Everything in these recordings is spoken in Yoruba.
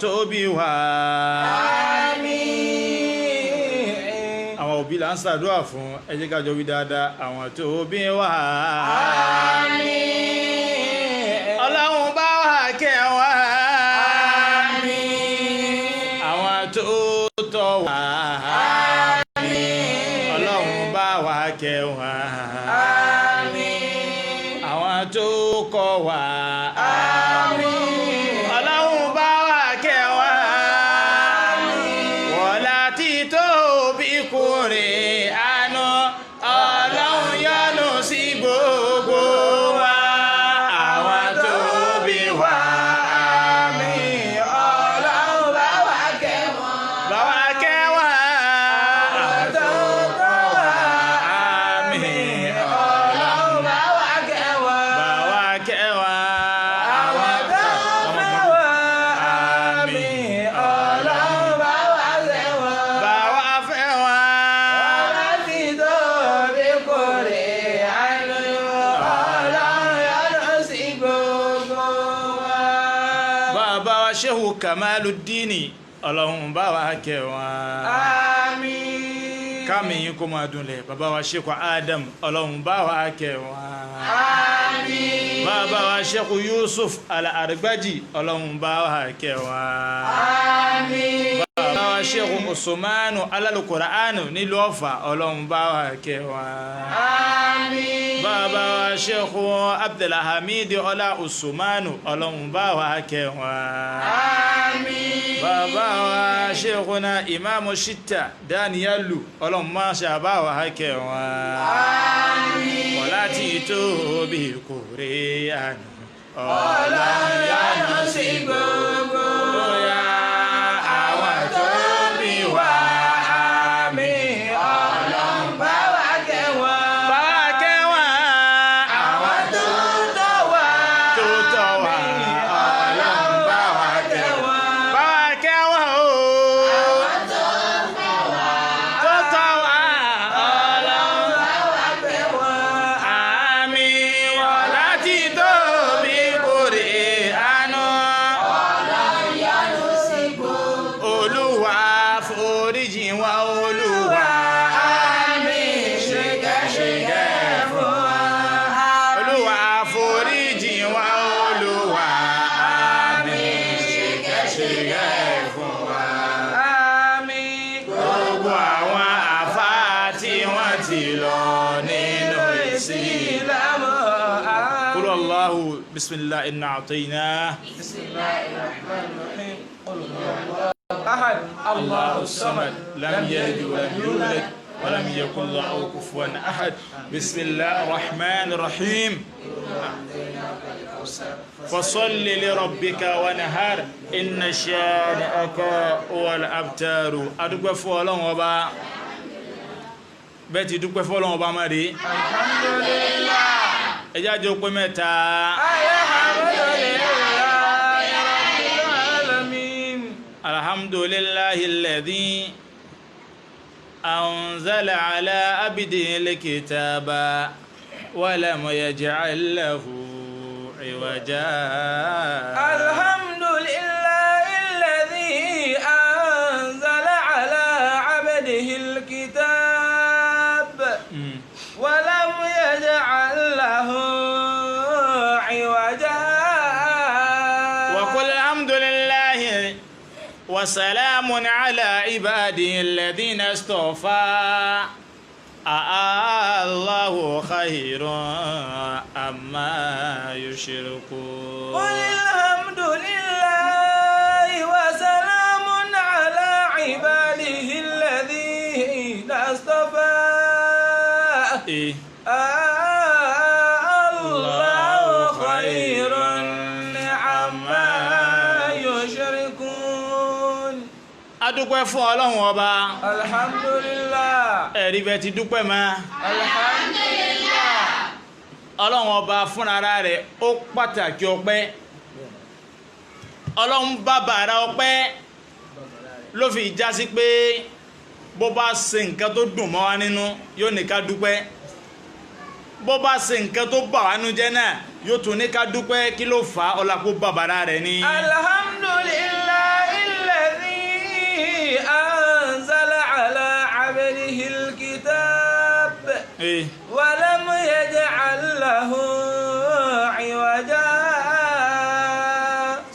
tó bí wa. Àmín. Àwọn òbí là ń ṣàdúrà fún, ẹ jẹ́ ká jọ wí dáadáa, àwọn tó bí wa. Àmín. Ọlọ́run bá wa kẹ́ wa. Àmín. Àwọn tó tọ́ wa. Àmín. Ọlọ́run bá wa kẹ́ wa. Àmín. Àwọn tó kọ́ wa. Àmín. Ọlọ́run bá wa kẹ́ wa. Wọ́lá tí tóbi kúrè àánú, Ọlọ́run yọ́nú sí gbogbo wa. Àwọn tó bí wa. Àmín. Ọlọ́run bá wa kẹ́ wọn. Bá wa kẹ́ wa. Àwọn tó kọ́ wa. Àmín. Ọlọ́run bá wa kẹ́ wọn. Bá wa kẹ́ wa. Àwọn tó fẹ́ wa. Àmín. Ọlọ́run bá wa kẹ́ wọn. Bá wa fẹ́ wa. Ọlá tí tóbi kórè àánú, Ọlọ́run yọ́nú sí gbogbo wa. Bàbá wa Shehu Kamaluddini, Ọlọ́run bá wa kẹ́ wa. Àmín. Kámi yín kó máa dunlẹ̀. Bàbá wa Shehu Adam, Ọlọ́run bá wa kẹ́ wa. Àmín. Bàbá wa Shehu Yusuf Al-Argbaji, Ọlọ́run bá wa kẹ́ wa. Àmín. Bàbá wa Shehu Usmanu Al-Qur'anu nílùú Ọ̀fà, Ọlọ́run bá wa kẹ́ wa. Àmín. Bàbá wa Shehu Abdulhamid Ọlá Usmanu, Ọlọ́run bá wa kẹ́ wa. Àmín. Bàbá wa Sheikhuna Imamu Shitta Daniyalu, Ọlọ́run máa ṣàbá wa kẹ́ wa. Àmín. Wọ́lá tí tóbi kúrè àánú, Ọlọ́run yọ́nú sí gbogbo Bóyá àwọn tó bí wa. Àmín. Ọlọ́run bá wa kẹ́ wọn. bá wa kẹ́ wa. Àwọn tó tọ́ wa. Tó tọ́ wa. Ọlọ́run bá wa kẹ́ wọn. Bá wa kẹ́ wa o. Àwọn tó fẹ́ wa. Tó tọ́ wa. Ọlọ́run bá wa kẹ́ wọn. Àmín. Wọ́lá tí tóbi kúrè àánú, Ọlọ́run yọ́nú sí gbogbo. Olúwa foríjì wa Olúwa. Àmín. Ṣìkẹ́ṣìkẹ́ fún wa. Olúwa foríjì wa Olúwa. Àmín. Ṣìkẹ́ṣìkẹ́ fún wa. Àmín. Gbogbo àwọn àfáà tí wọ́n ti lọ nínú Ìsìlámù. Qul Allahu bismillah inna a'taynah. بسم الله الرحمن الرحيم قل هو الله أحد الله الصمد لم يلد ولم يولد ولم يكن له كفوا أحد. بسم الله الرحمن الرحيم. فصل لربك ونهار إن شانئك هو الأبتر. أدوك فولون وبا بيتي دوك فولون وبا ماري. الحمد لله ẹjá jẹ́ òpin mẹ́ta. الحمد لله رب العالمين alhamdulillahi alladhi anzala ala abdihi alkitaba wa lam yaj'al lahu iwaja. الحمد لله الذي أنزل على عبده الكتاب ولم يجعل له عوجا. وقل الحمد لله وسلام على عباده الذين اصطفى الله خير أما يشركون. قل الحمد لله وسلام على عباده الذين اصطفى إيه. الله خير عما يشركون. adúpẹ́ fún ọlọ́run ọba. alhamdulillah. ẹ̀rí bẹ́ẹ̀ ti dúpẹ́ mọ́. alhamdulillah. ọlọ́run ọba fúnra rẹ̀ ó pàtàkì ọpẹ́. ọlọ́run bàbàrà ọpẹ́ ló fi já sí pé bó bá ṣe nǹkan tó dùn mọ́ wa nínú yóò ní ká dúpẹ́. bó bá ṣe nǹkan tó bà wá nínú jẹ́ náà yóò tún ní ká dúpẹ́. kí ló fà á ọlápò bàbàrà rẹ̀ ni. alhamdulillahi له عوجا.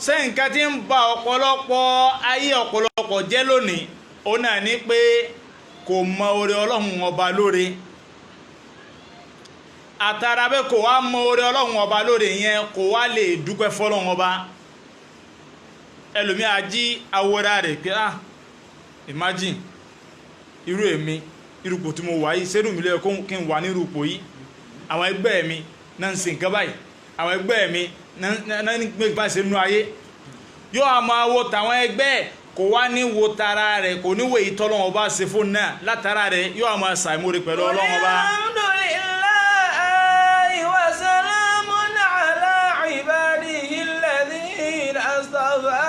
ṣé nǹkan tí ń ba ọ̀pọ̀lọpọ̀ ayé ọ̀pọ̀lọpọ̀ jẹ́ lónìí ó náà ní pé kò mọ oore ọlọ́run ọba lóore àtàrà bẹ́ẹ̀ kò wá mọ oore ọlọ́run ọba lóore yẹn kò wá lè dúpẹ́ fọlọ́run ọba ẹlòmí ají awọ́ra rẹ̀ pé imagine irú èmi irúpò tí mo wà yìí sẹ́rù mi lẹ́yìn kí n wà ní irúpò yìí àwọn ẹgbẹ́ mi náà ń ṣe nǹkan báyìí àwọn ẹgbẹ́ mi náà ní pé bá ṣe nú ayé yóò a máa wo tàwọn ẹgbẹ́ kò wá ní wo tara rẹ̀ kò ní wo èyí tọ́lọ́run ọba ṣe fún náà látara rẹ̀ yóò a máa ṣàìmóore pẹ̀lú ọlọ́run ọba. alhamdulillahi wa salamun ala ibadihi alladhina astafa.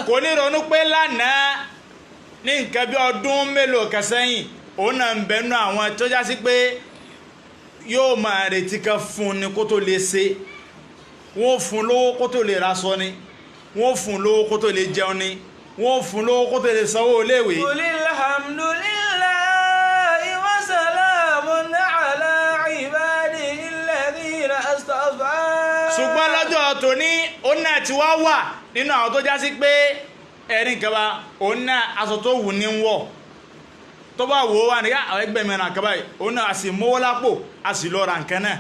kò ní ronú pé lánàá ní nǹkan bí ọdún mélòó kan sẹ́yìn òun náà ń bẹnu àwọn tó já sí pé yóò máa retí kan fún ni kó tó lè ṣe wọ́n fún lówó kó tó lè raṣọ ni wọ́n fún lówó kó tó lè jẹun ni wọ́n fún lówó kó tó lè sanwó iléèwé. alhamdulillahi wa salamun ala ibadihi alladhina astafa. ṣùgbọ́n lọ́jọ́ tòní òun náà ti wá wà nínú àwọn tó já sí pé ẹ̀rín kaba òun náà aṣọ tó wù ní wọ̀ tó bá wò ó wà ní àwọn ẹgbẹ́ mẹ́rin kaba yìí òun náà a sì mówó lápò a sì lọ ra nǹkan náà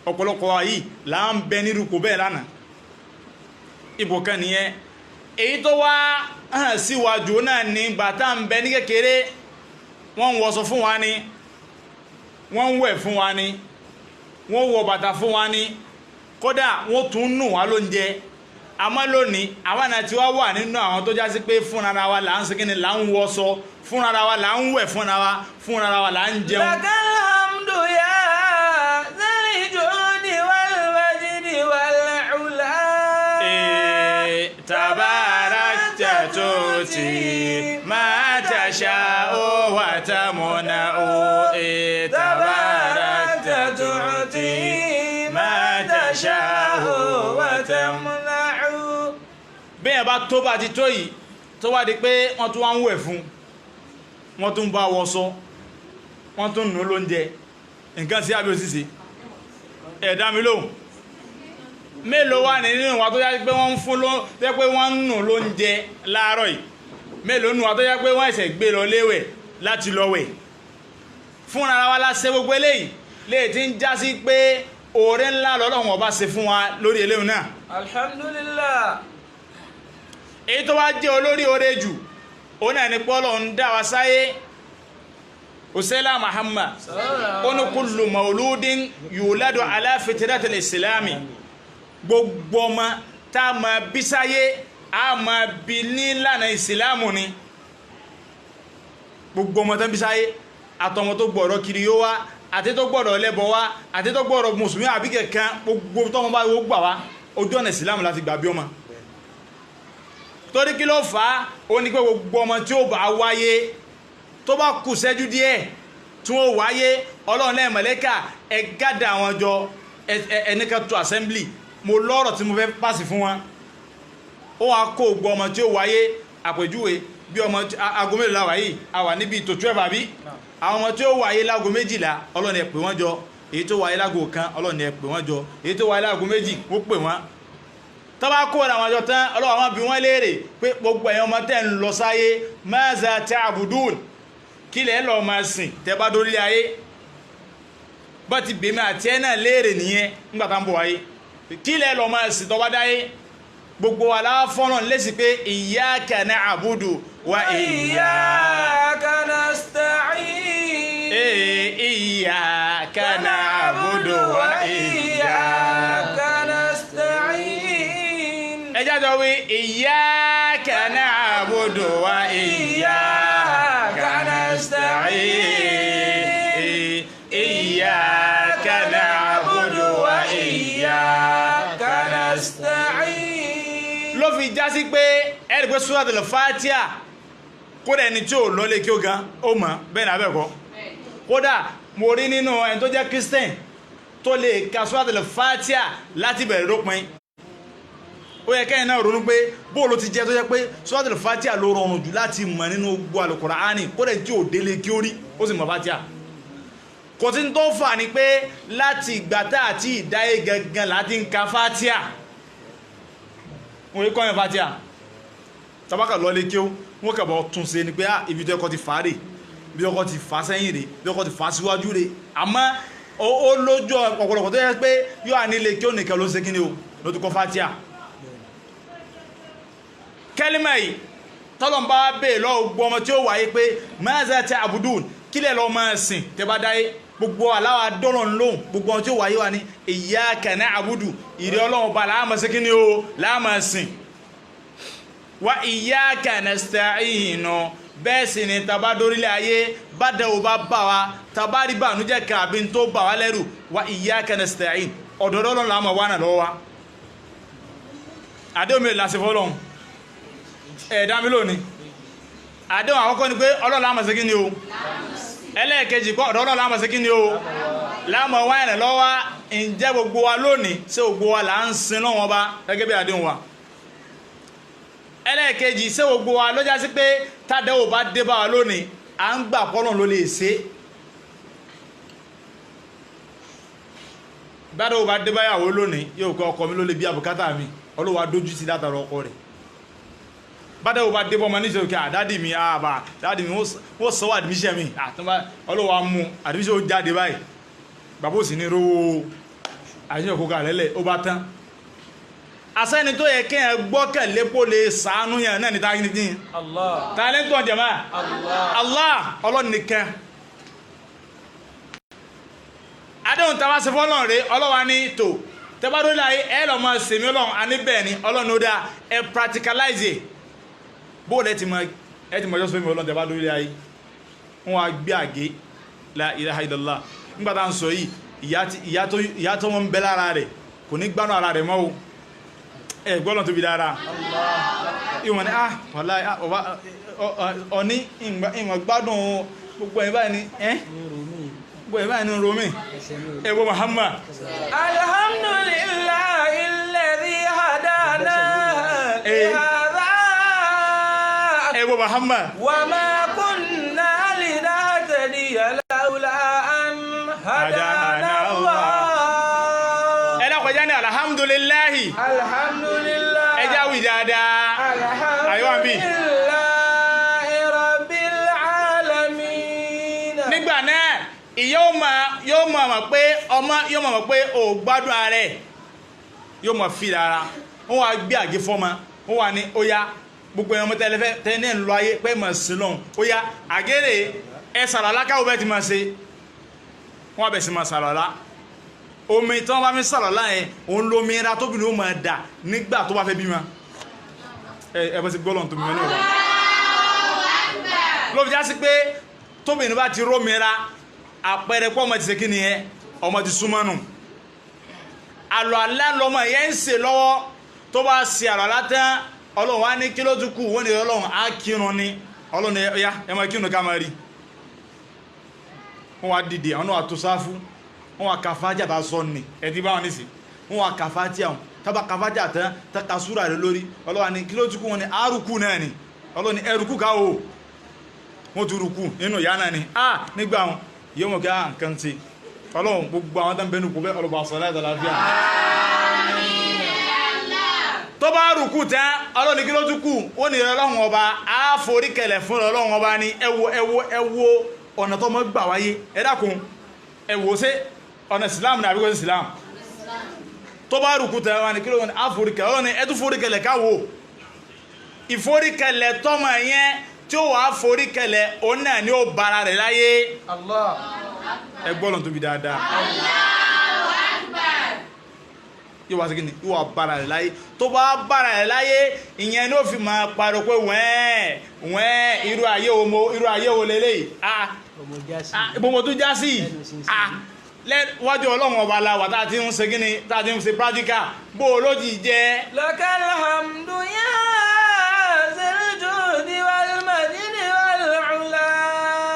ọ̀pọ̀lọpọ̀ wa yìí là ń bẹ nírúkọ bẹ́ẹ̀ lánàá ibò kan nìyẹn èyí tó wá hàn síwájú náà ní bàtà ń bẹ ní kékeré wọ́n ń wọṣọ fún wa ni wọ́n ń wẹ̀ fún wa ni wọ́n wọ bàtà fún wa ni kódà wọ́n tún nù wá lóúnjẹ àmọ́ lónìí àwọn náà tí wá wà nínú àwọn tó jásí pé fúnra wa là ń ṣe là ń wọṣọ fúnra wa là ń wẹ̀ fúnra wa là ń jẹun. lakal hamdu ya dhal judi wal majdi wal ula. tabarakta tuti ma tasha'u wa tamuna'u. tabarakta tuti ma tasha'u wa tamuna'u. bẹ́ẹ̀ bá tó bá ti tó yìí tó wá di pé wọ́n tún wá ń wẹ̀ fún wọ́n tún bá wọṣọ wọ́n tún nù lóúnjẹ nǹkan sí àbí òṣìṣẹ́ ẹ̀dá mi lóhùn mélòó wà nínú ìwà tó yá pé wọ́n ń fún tẹ́ pé wọ́n ń nù lóúnjẹ láàárọ̀ yìí mélòó nù wà tó yá pé wọ́n ẹ̀sẹ̀ gbé lọ léwẹ̀ láti lọ wẹ̀ fúnra wa la ṣe gbogbo eléyìí lè ti ń já sí pé oore ńlá lọ́lọ́run ọba ṣe fún wa lórí eléyìí náà. alhamdulillah. èyí tó wá jẹ́ olórí oore jù òun náà ní pọ́lọ̀ ń dá wa sáyé òsèlá Muhammad ó ní kullu mauludin yuladu ala fitratil islami gbogbo ọmọ tá a máa bí sáyé a máa bí nílànà ìsìlámù ni gbogbo ọmọ tó ń bí sáyé àtọmọ tó gbọ́dọ̀ kiri yóò wá àti tó gbọ́dọ̀ lẹ́bọ̀ wá àti tó gbọ́dọ̀ mùsùlùmí àbíkẹ̀ kan gbogbo tọ́mọ bá wó gbà wá ojú ọ̀nà ìsìlámù láti gbà bí ọmọ torí kí ló fà á ó ní pé gbogbo ọmọ tí ó bá wáyé tó bá kù sẹ́jú díẹ̀ tí wọ́n wáyé ọlọ́run lẹ́yìn mọ̀lẹ́kà ẹ gádà àwọn jọ ẹnìkan tó assembly mo lọ́rọ̀ tí mo fẹ́ pàṣẹ fún wọn ó wá kó gbogbo ọmọ tí ó wáyé àpèjúwe bí ọmọ aago mélòó la wà yìí a wà níbi tó 12 àbí àwọn ọmọ tí ó wáyé láago 12 ọlọ́run ẹ pè wọ́n jọ èyí tó wáyé láago 1 ọlọ́run ẹ pè wọ́n jọ èyí tó wáyé láago 2 ó pè wọ́n tó bá kó àwọn ọjọ́ tán ọlọ́run àwọn bí wọ́n léèrè pé gbogbo ẹ̀yin ọmọ tẹ́ ń lọ sáyé maza ta'budun kí lẹ́ lọ máa sìn tẹ́ bá dórí ayé bá ti bèmí àti ẹ̀ náà léèrè nìyẹn nígbà tá ń bọ̀ wáyé kí lẹ́ lọ máa sìn tó bá dáyé gbogbo wa la fọ́nà lẹ́sìn pé iyyaka na'budu wa iyyaka nasta'in. iyyaka na'budu wa iyyaka nasta'in. ẹ jáde wí iyyaka na'budu wa iyyaka nasta'in. iyyaka na'budu wa iyyaka nasta'in. ló fi já sí pé ẹ̀rì pé Suratul Fatiha kódà ẹni tí ò lọ́lé kí ó gan ó mọ̀ bẹ́ẹ̀ ní abẹ́ẹ̀kọ́ kódà mo rí nínú ẹni tó jẹ́ Christian tó lè ka Suratul Fatiha láti bẹ̀rẹ̀ dópin ó yẹ kẹ́yìn náà ronú pé bóòlù ti jẹ́ tó jẹ́ pé Suratul Fatiha ló rọrùn jù láti mọ̀ nínú gbogbo Al-Qur'ani kódà tí ò délé kí ó rí ó sì mọ̀ Fatiha kò tí ń tó fà ní pé láti ìgbà tá àti ìdáyé gangan láti ń ka Fatiha wọ́n yí kọ́yìn Fatiha tabaka lọ́lé kí ó wọ́n kẹ̀bọ̀ tún ṣe ni pé ibi tó ẹkọ́ ti fà rè ibi tó ẹkọ́ ti fà sẹ́yìn rè ibi tó ẹkọ́ ti fà síwájú rè àmọ́ ó lójú ọ̀pọ̀lọpọ̀ tó yẹ pé yóò à nílé kí ó nìkan ló ṣe kí ni o ló ti kọ́ Fatiha kẹ́límà yìí tọ́lọ̀n bá bèè lọ́wọ́ gbogbo ọmọ tí ó wáyé pé maza ta'budun kílẹ̀ lọ máa sìn tẹ́ bá dáyé gbogbo aláwà dọ́lọ̀ lóhùn gbogbo ọmọ tí ó wáyé wá ní iyyaka na'budu ìrẹ́ ọlọ́run bá láàmà sí kí ni o láàmà sìn wa iyyaka nasta'in bẹ́ẹ̀ sì ni tàbá dórílẹ̀ ayé bá dẹ̀wò bá bà wá tàbá rí bànújẹ́ kàbí tó bà wá lẹ́rù wa iyyaka nasta'in ọ̀dọ̀dọ́lọ́ láàmà wà náà lọ́wọ́ wa àdéhùn mi lásì fọ́lọ́hun ẹ̀ẹ̀dá mi lónìí àdéhùn àkọ́kọ́ ni pé ọlọ́run láàmà sí kí ni o ẹlẹ́ẹ̀kejì kọ́ ọ̀dọ̀ ọlọ́run láàmà sí kí ni o láàmà wá ẹ̀rẹ̀ lọ́wọ́ ǹjẹ́ gbogbo wa lónìí ṣé gbogbo wa là ń sin lọ́wọ́ bá gẹ́gẹ́ bí àdéhùn wa ẹlẹ́ẹ̀kejì ṣé gbogbo wa ló já sí pé tádẹ́wò bá dé bá wa lónìí à ń gbà pọ́lọ̀ ló lè ṣe bádẹ́wò bá dé báyàwó lónìí yóò kọ́ ọkọ mi ló lè bí àbùkátà mi ọlọ́wà dójú sí látara ọkọ rẹ̀ bádẹ́wò bá dé bọ́ ọmọ níṣẹ́ òkè àdádì mi àbà dádì mi wọ́n sọ àdìmíṣẹ́ mi àtúnbá ọlọ́wà mú àdìmíṣẹ́ ó jáde báyìí bàbá ò sì ní rówó àyíṣẹ́ òkú kàlẹ́lẹ̀ ó bá tán asẹ́ni tó yẹ kí ẹ gbọ́kẹ̀lé pò lè sàánú yẹn náà ní táyé nìdí Allah tààlẹ́ntọ̀ jẹ́mà Allah ọlọ́nìkẹ́ adéhùn tàbá sí fọ́lọ́n rẹ̀ ọlọ́wà ní tò tẹbádó láyé ẹ lọ mọ́ sèmí ọlọ́run aníbẹ̀ ni ọlọ́run ó dá ẹ practicalize bóòlù ẹ ti mọ̀ jọ́sọ́ fẹ́mi ọlọ́run tẹbádó láyé wọ́n wá gbé àgé la ilaha illallah nígbàtà ń sọ yìí ìyá tó wọ́n ń bẹ lára rẹ̀ kò ní gbánú ara rẹ̀ mọ́ o gbọ́lọ̀ tó bí dára ìwọ̀n ni wàláhì ọ̀ní ìwọ̀n gbádùn gbogbo ẹ̀ báyìí ni gbogbo ẹ̀ báyìí ni romi ẹgbọ́ Muhammad alhamdulillahi alladhi hadana li hadha ẹgbọ́ Muhammad wa ma kunna linahtadiya lawla an hadana Allah ẹlẹ́kọ̀ọ́já ni alhamdulillahi ẹjá wì dáadáa àyíwá bí rabbil alamin nígbà náà yóò mọ̀ pé ọmọ yóò mọ̀ pé ò gbádùn ààrẹ yóò mọ̀ fi dára wọ́n wá gbé àgé fọ́mọ wọ́n wá ní ó yá gbogbo ẹ̀yàn mọ́tẹ́lẹ́fẹ́ tẹ́lẹ̀ ń lọ ayé pẹ́ mọ̀ sí lọ́hùn ó yá àgérè ẹ sàrọ̀lá káwọ́ bẹ́ẹ̀ ti máa ṣe wọ́n bẹ̀ sí máa sàrọ̀lá omi tí wọ́n bá mi sàrọ̀lá yẹn òun lómi ra tóbi ní ó máa dà nígbà tó bá fẹ́ bímọ ẹ bọ́ sí gbọ́lọ̀ tó mímọ́ náà wá ló fi já sí pé tóbi ní bá ti rómi ra àpẹẹrẹ pọ́ ọmọ ti ṣe kí ni ẹ ọmọ ti súnmọ́ nù àlọ́ àlá lọ́mọ yẹn ń ṣe lọ́wọ́ tó bá ṣe àlọ́ àlá tán ọlọ́run wá ní kí ló tún kù wọ́n ní ọlọ́run á kírun ni ọlọ́run ya ẹ máa kírun ká máa rí wọ́n wá dìde àwọn náà tó sáfú wọ́n wá kàfájà bá sọ ní ẹ̀dí báwọn nìsí wọ́n wá kàfájà wọn tàbá kàfájà tán tàkà súrà rẹ̀ lórí ọlọ́run ní kí ló tún kù wọ́n ní àrùkù náà ni ọlọ́run ní ẹrùkù ká o wọ́n tún rùkù nínú ìyá náà ni nígbà wọn yóò mọ̀ kí nǹkan ti ọlọ́run gbogbo àwọn tó ń bẹnu kò bẹ́ ọlọ́ba sọ̀rọ̀ láti àlàáfíà tó bá rùkú tán ọlọ́run ní kí ló tún kù ó ní ọlọ́run ọba á forí kẹlẹ̀ fún ọlọ́run ọba ní ẹwọ ọ̀nà tó mọ́ gbà wáyé ẹ dákun ẹwọ sí ọ̀nà Islam ní àbíkọ́ sí Islam tó bá rùkú tán wá ní kí ló ní á forí kẹlẹ̀ ọlọ́run ní ẹ tún forí kẹlẹ̀ káwò ìforí kẹlẹ̀ tọ́mọ yẹn tí ó wàá forí kẹlẹ̀ òun náà ni ó bara rẹ̀ láyé Allah ẹgbọ́n tó bí dáadáa yóò wá sí kí ni yóò wá bára rẹ̀ láyé tó bá bára rẹ̀ láyé ìyẹn ní ó fi máa pariwo pé wẹ́ẹ̀ irú ayé wo lélẹ́yìí ìbomò tó já sí wájú ọlọ́run ọba la wà táà ti ń ṣe gíní táà ti ń ṣe practical bó o ló ti jẹ́ lakal hamdu ya zil judi wal majdi wal ula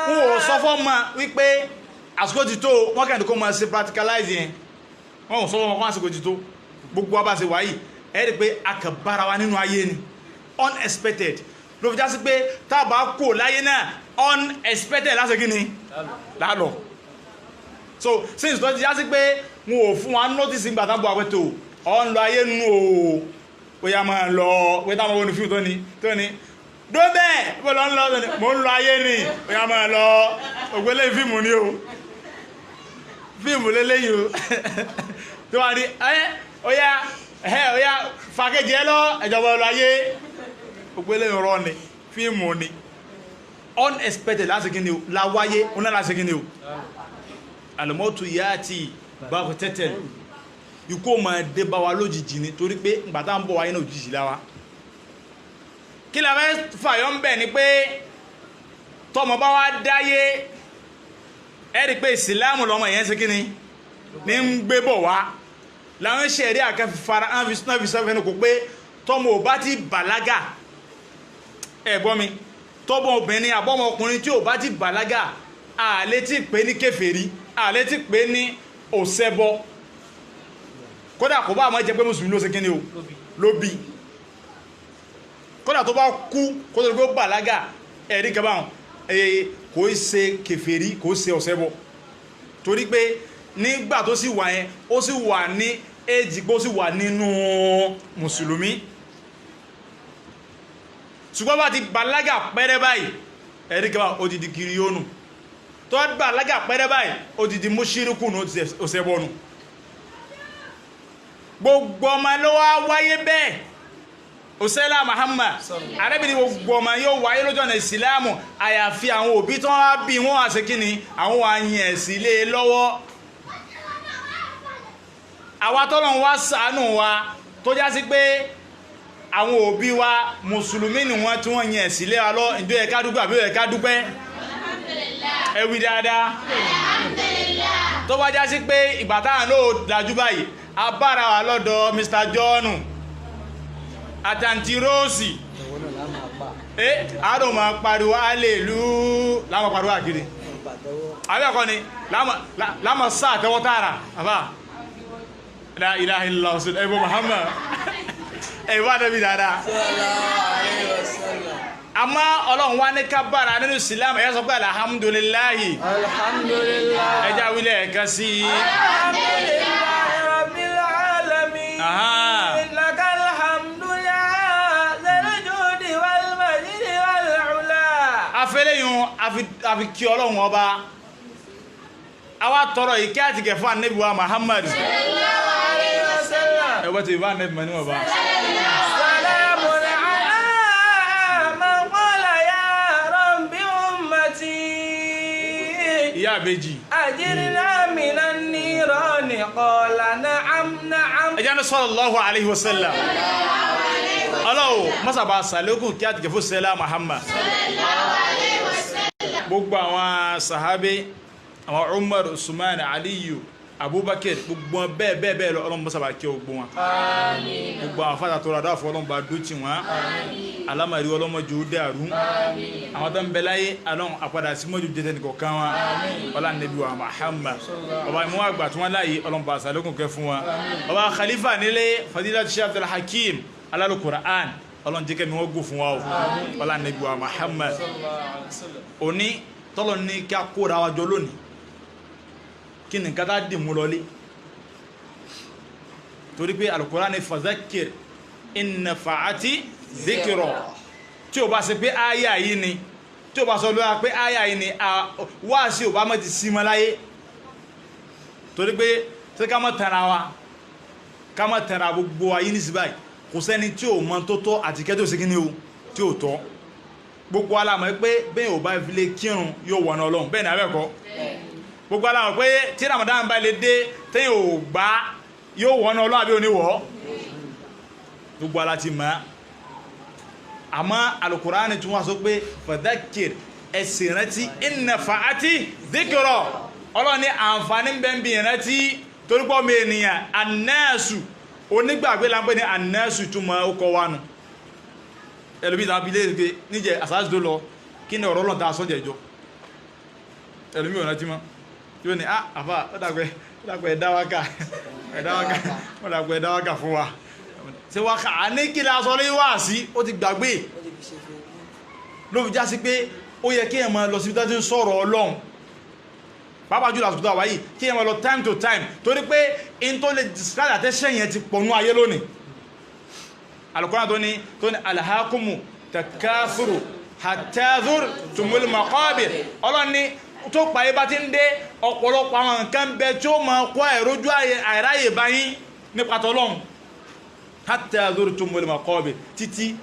wọ́n ò sọ fọ́ ma wípé àsìkò ti tó wọ́n kẹ́ni kó máa ṣe practicalize yẹn wọ́n ò sọ fọ́ ma kó àsìkò ti tó gbogbo abá ṣe wáyìí ẹ̀rí pé a kà bára wa nínú ayé ni unexpected ló fi já sí pé tábà kò láyé náà unexpected láti kí ni lálọ́ so since tó ti já sí pé wọn ò fún wa notice ìgbà tán bọ̀ àpẹtò ọ̀ ń lọ ayé nù o ó yá máa lọ pé táwọn wọn ní fíìmù tó ní dóbẹ̀ bó lọ ń lọ mò ń lọ ayé ni ó yá máa lọ ògbélé fíìmù ni o fíìmù lélẹ́yìn o tó wà ní ó yá fàkejì ẹ lọ ẹ̀jọba ọlọ ayé ògbélé rọ ni fíìmù ni unexpected láti kí ni o láwáyé ó náà láti kí ni o àlùmọ́tò yá ti bá tẹ́tẹ̀ ikú ò máa dé bá wa lójijì ni torí pé ìgbà tá à ń bọ̀ wáyé náà òjijì láwa kí la fẹ́ fàyọ́ ń bẹ̀ ni pé tọmọ bá wá dáyé ẹ rí i pé ìsìláàmù lọmọ yẹn ṣe kí ni ní ń gbé bọ̀ wá làwọn ṣẹ̀rí àkàfi fara hàn fi sinmi sọ́fẹ́ ní kò pé tọmọ ò bá ti bàlágà ẹ gbọ́ mi tọmọ obìnrin àbọ̀mọ ọkùnrin tí ò bá ti bàlágà àlè tí pé ní kèfèrí àlè tí pé ní òṣẹbọ kódà kò bá àmọ́ jẹ́ pé mùsùlùmí ló ṣe kí ni o ló bí kódà tó bá kú kó tó gbé bàlágà ẹ̀rí kẹba hàn kò í ṣe kèfèrí kò í ṣe òṣẹbọ torí pé nígbà tó sì wà yẹn ó sì wà ní èjì pé ó sì wà nínú mùsùlùmí ṣùgbọ́n bá ti bàlágà pẹ́rẹ́ báyìí ẹ̀rí kẹba ó ti di kiriyónù tó bàlágà pẹ́rẹ́ báyìí ó ti di mùṣírikù ní òṣẹbọ nù gbogbo ọmọ ló wá wáyé bẹ́ẹ̀ òṣèlá Muhammad arábìnrin gbogbo ọmọ yóò wáyé lójú ọ̀nà ìsìláàmù àyàfi àwọn òbí tó wá bí wọ́n wá ṣe kí ni àwọn àyìn ẹ̀sìn lé lọ́wọ́ àwa tọ́lọ́run wá ṣàánú wa tó já sí pé àwọn òbí wa mùsùlùmí ni wọ́n tí wọ́n yìn ẹ̀sìn lé wa lọ ìjọ ẹ̀ká dúpẹ́ àbí ẹ̀ká dúpẹ́ ẹ wí dáadáa tó bá já sí pé ìgbà táwọn ló dájú báyìí a bára wa lọ́dọ̀ Mr. John àtàntí Róòsì àádọ́ ma pariwo alèlú láàmà pariwo àgìrì àbẹ́ẹ̀kọ́ ni láàmà sáà tẹ́wọ́ tààrà àbá la ilaha illallah ẹbọ Muhammad ẹ̀wọ́ àdọ́bí dáadáa àmá Ọlọ́run wá ní kábàrà nínú Islam ẹ̀yẹ́ sọ pé alhamdulillahi ẹjá wílẹ̀ ẹ̀ka sí afẹ́lẹ́yìn àfi kí Ọlọ́run ọba àwa tọrọ ìkẹ́ àti gẹ̀fà Ànábì wa Muhammad ẹgbẹ́ tó ìbá Ànábì mọ̀ ní ọba ìyá àbẹ́jì ẹjá ní sallallahu alaihi wasallam ọlọ́wọ́ mọ́sàbà sàlékùn kí àti gẹ̀fà sẹ́lá Muhammad gbogbo àwọn sahabe àwọn Umar Usman Aliyu Abubakar gbogbo bẹ́ẹ̀ lọ Ọlọ́run mọ́sàbà kí gbogbo wọn gbogbo àwọn fàtà tó rádá fún Ọlọ́run bá dótì wọn alámàrí ọlọ́mọjú dàrú àwọn tó ń bẹ láyé Ọlọ́run àpadà sí mọ́jú jẹ́ tẹnìkọ̀ọ̀kan wọn ọlá Ànábì wa Muhammad ọba ìmú àgbà tí wọ́n láyé Ọlọ́run bá sàlékùn kẹ́ fún wọn ọba khalifa nílé Fadilatu Sheikh Abdul Hakim Al-Qur'an Ọlọ́run jẹ́ kẹ́mi wọ́n gò fún wa ọlá Ànábì wa Muhammad òní tọ́lọ̀ ní kí a kóra wa jọ lónìí kí ni nǹkan tá dì mú lọlé torí pé Al-Qur'an ní fazakir in nafa'ati zikra tí o bá ṣe pé áyà yìí ni tí o bá sọ lọ́wọ́ pé áyà yìí ni wá sí ò bá mọ́ ti sí mọ́ láyé torí pé tí ká mọ́ tẹ̀ra wa ká mọ́ tẹ̀ra gbogbo ayé ní síbáyì kò sẹ́ni tí o mọ́ tó tọ́ àti kẹ́ tó ṣe kí ni o tí o tọ́ gbogbo alamọ̀ pé bẹ́ẹ̀ ò bá fi lè kírun yóò wọ̀nà Ọlọ́run bẹ́ẹ̀ ni abẹ́kọ́ gbogbo alamọ̀ pé tí Ramadan bá lè dé tẹ́yìn ò gbá yóò wọ̀nà Ọlọ́run àbí oníwọ̀ gbogbo ala ti mọ́ àmọ́ Al-Qur'ani tún wá sọ pé fadhakir ẹ̀sìn rántí in nafa'ati dhikra Ọlọ́run ní àǹfààní bẹ́ẹ̀bì rántí torípọ̀ mi ènìyàn annasu onígbàgbé láńpẹ́ ní annasu túnmọ̀ ọkọ̀ wánu ẹlòmí ìdábí lè rí níjẹ àsáàsì tó lọ kí ní ọ̀rọ̀ lọ́ta sọ́jẹ̀ ìjọ ẹlòmí ọ̀nà tí mọ́ tí ó ní àfà ọ̀dàpẹ̀ ẹ̀dáwákà fún wa tí wá ká ní kí lásọ lé wá sí ó ti gbàgbé ló fi já sí pé ó yẹ kí ẹ máa lọ sí tó ń sọ̀rọ̀ Ọlọ́run pàápàá jùlọ àsìkò àwa yìí kí ẹ máa lọ time to time torí pé in tó lè discard àtẹ́ṣẹ́ yẹn ti pọ̀nú ayé lónìí Al-Qur'an tó ní alhakumu takathuru hatta zurtumul maqabir ọlọ́ni tó pàyé bá ti ń dé ọ̀pọ̀lọpọ̀ àwọn nǹkan bẹ tí ó máa kó àìrójú àìráyè báyìí nípa tọ́lọ́run hatta zurtumul maqabir títí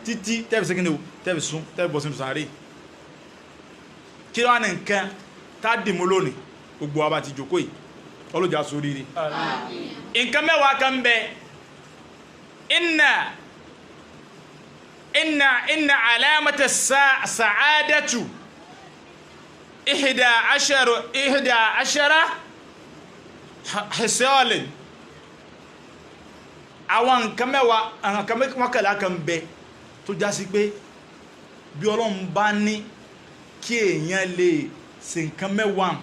tẹ́bì sí kí ni o tẹ́bì sún tẹ́bì bọ̀ sínú sàárè kí wá ní nǹkan tá dìmú lónìí gbogbo wa bá ti jókòó yìí ọlọ́jà sórí rí nǹkan mẹ́wàá kan bẹ inna alamata sa'adatu ihda ashara hisalin àwọn nǹkan mẹ́wàá àwọn nǹkan mọ́kànlá kan bẹ tó já sí pé bí Ọlọ́run bá ní kí èèyàn lè ṣe nǹkan mẹ́wàá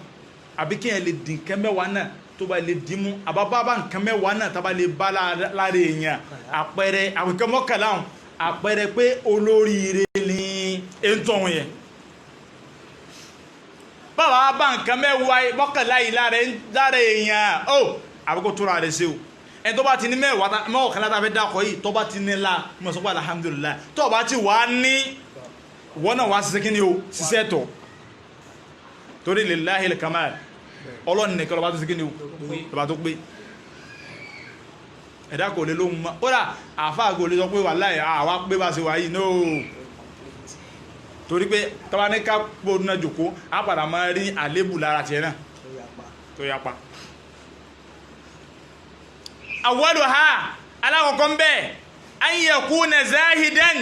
àbí kí èèyàn lè dín nǹkan mẹ́wàá náà tó bá lè dìímú àbábá nǹkan mẹ́wàá náà tó bá lè bá lára èèyàn àpẹẹrẹ àwọn nǹkan mọ́kànlá hùn àpẹẹrẹ pé olóríire ní ètò ọ̀hún yẹn báwa bá nǹkan mọ́kànlá yìí lára èèyàn ó àbúkò tó ra rẹ̀ sí o ẹni tó bá ti ní mẹ́wàá kan látàfẹ́ dákọ̀ yìí tó bá ti ní la mọ̀ sọ́pọ̀ alhamdulillah tó bá ti wà ní wọ́n náà wá ṣiṣẹ́ kí ni o ṣiṣẹ́ tọ̀ torí lillahil kamal Ọlọ́run nìkan ló bá tó ṣe kí ni o ló bá tó pé ẹ̀dá kò lè lóhun mọ́ kódà àfáàgò lè sọ pé wallahi àwa pé bá ṣe wà yìí nóò torí pé tọ́wá ní ká gbóòdù náà jòkó á padà máa rí àlébù lára tiẹ̀ náà tó yapa awwaluha alákọ̀ọ́kọ́ ń bẹ́ an yakuna zahidan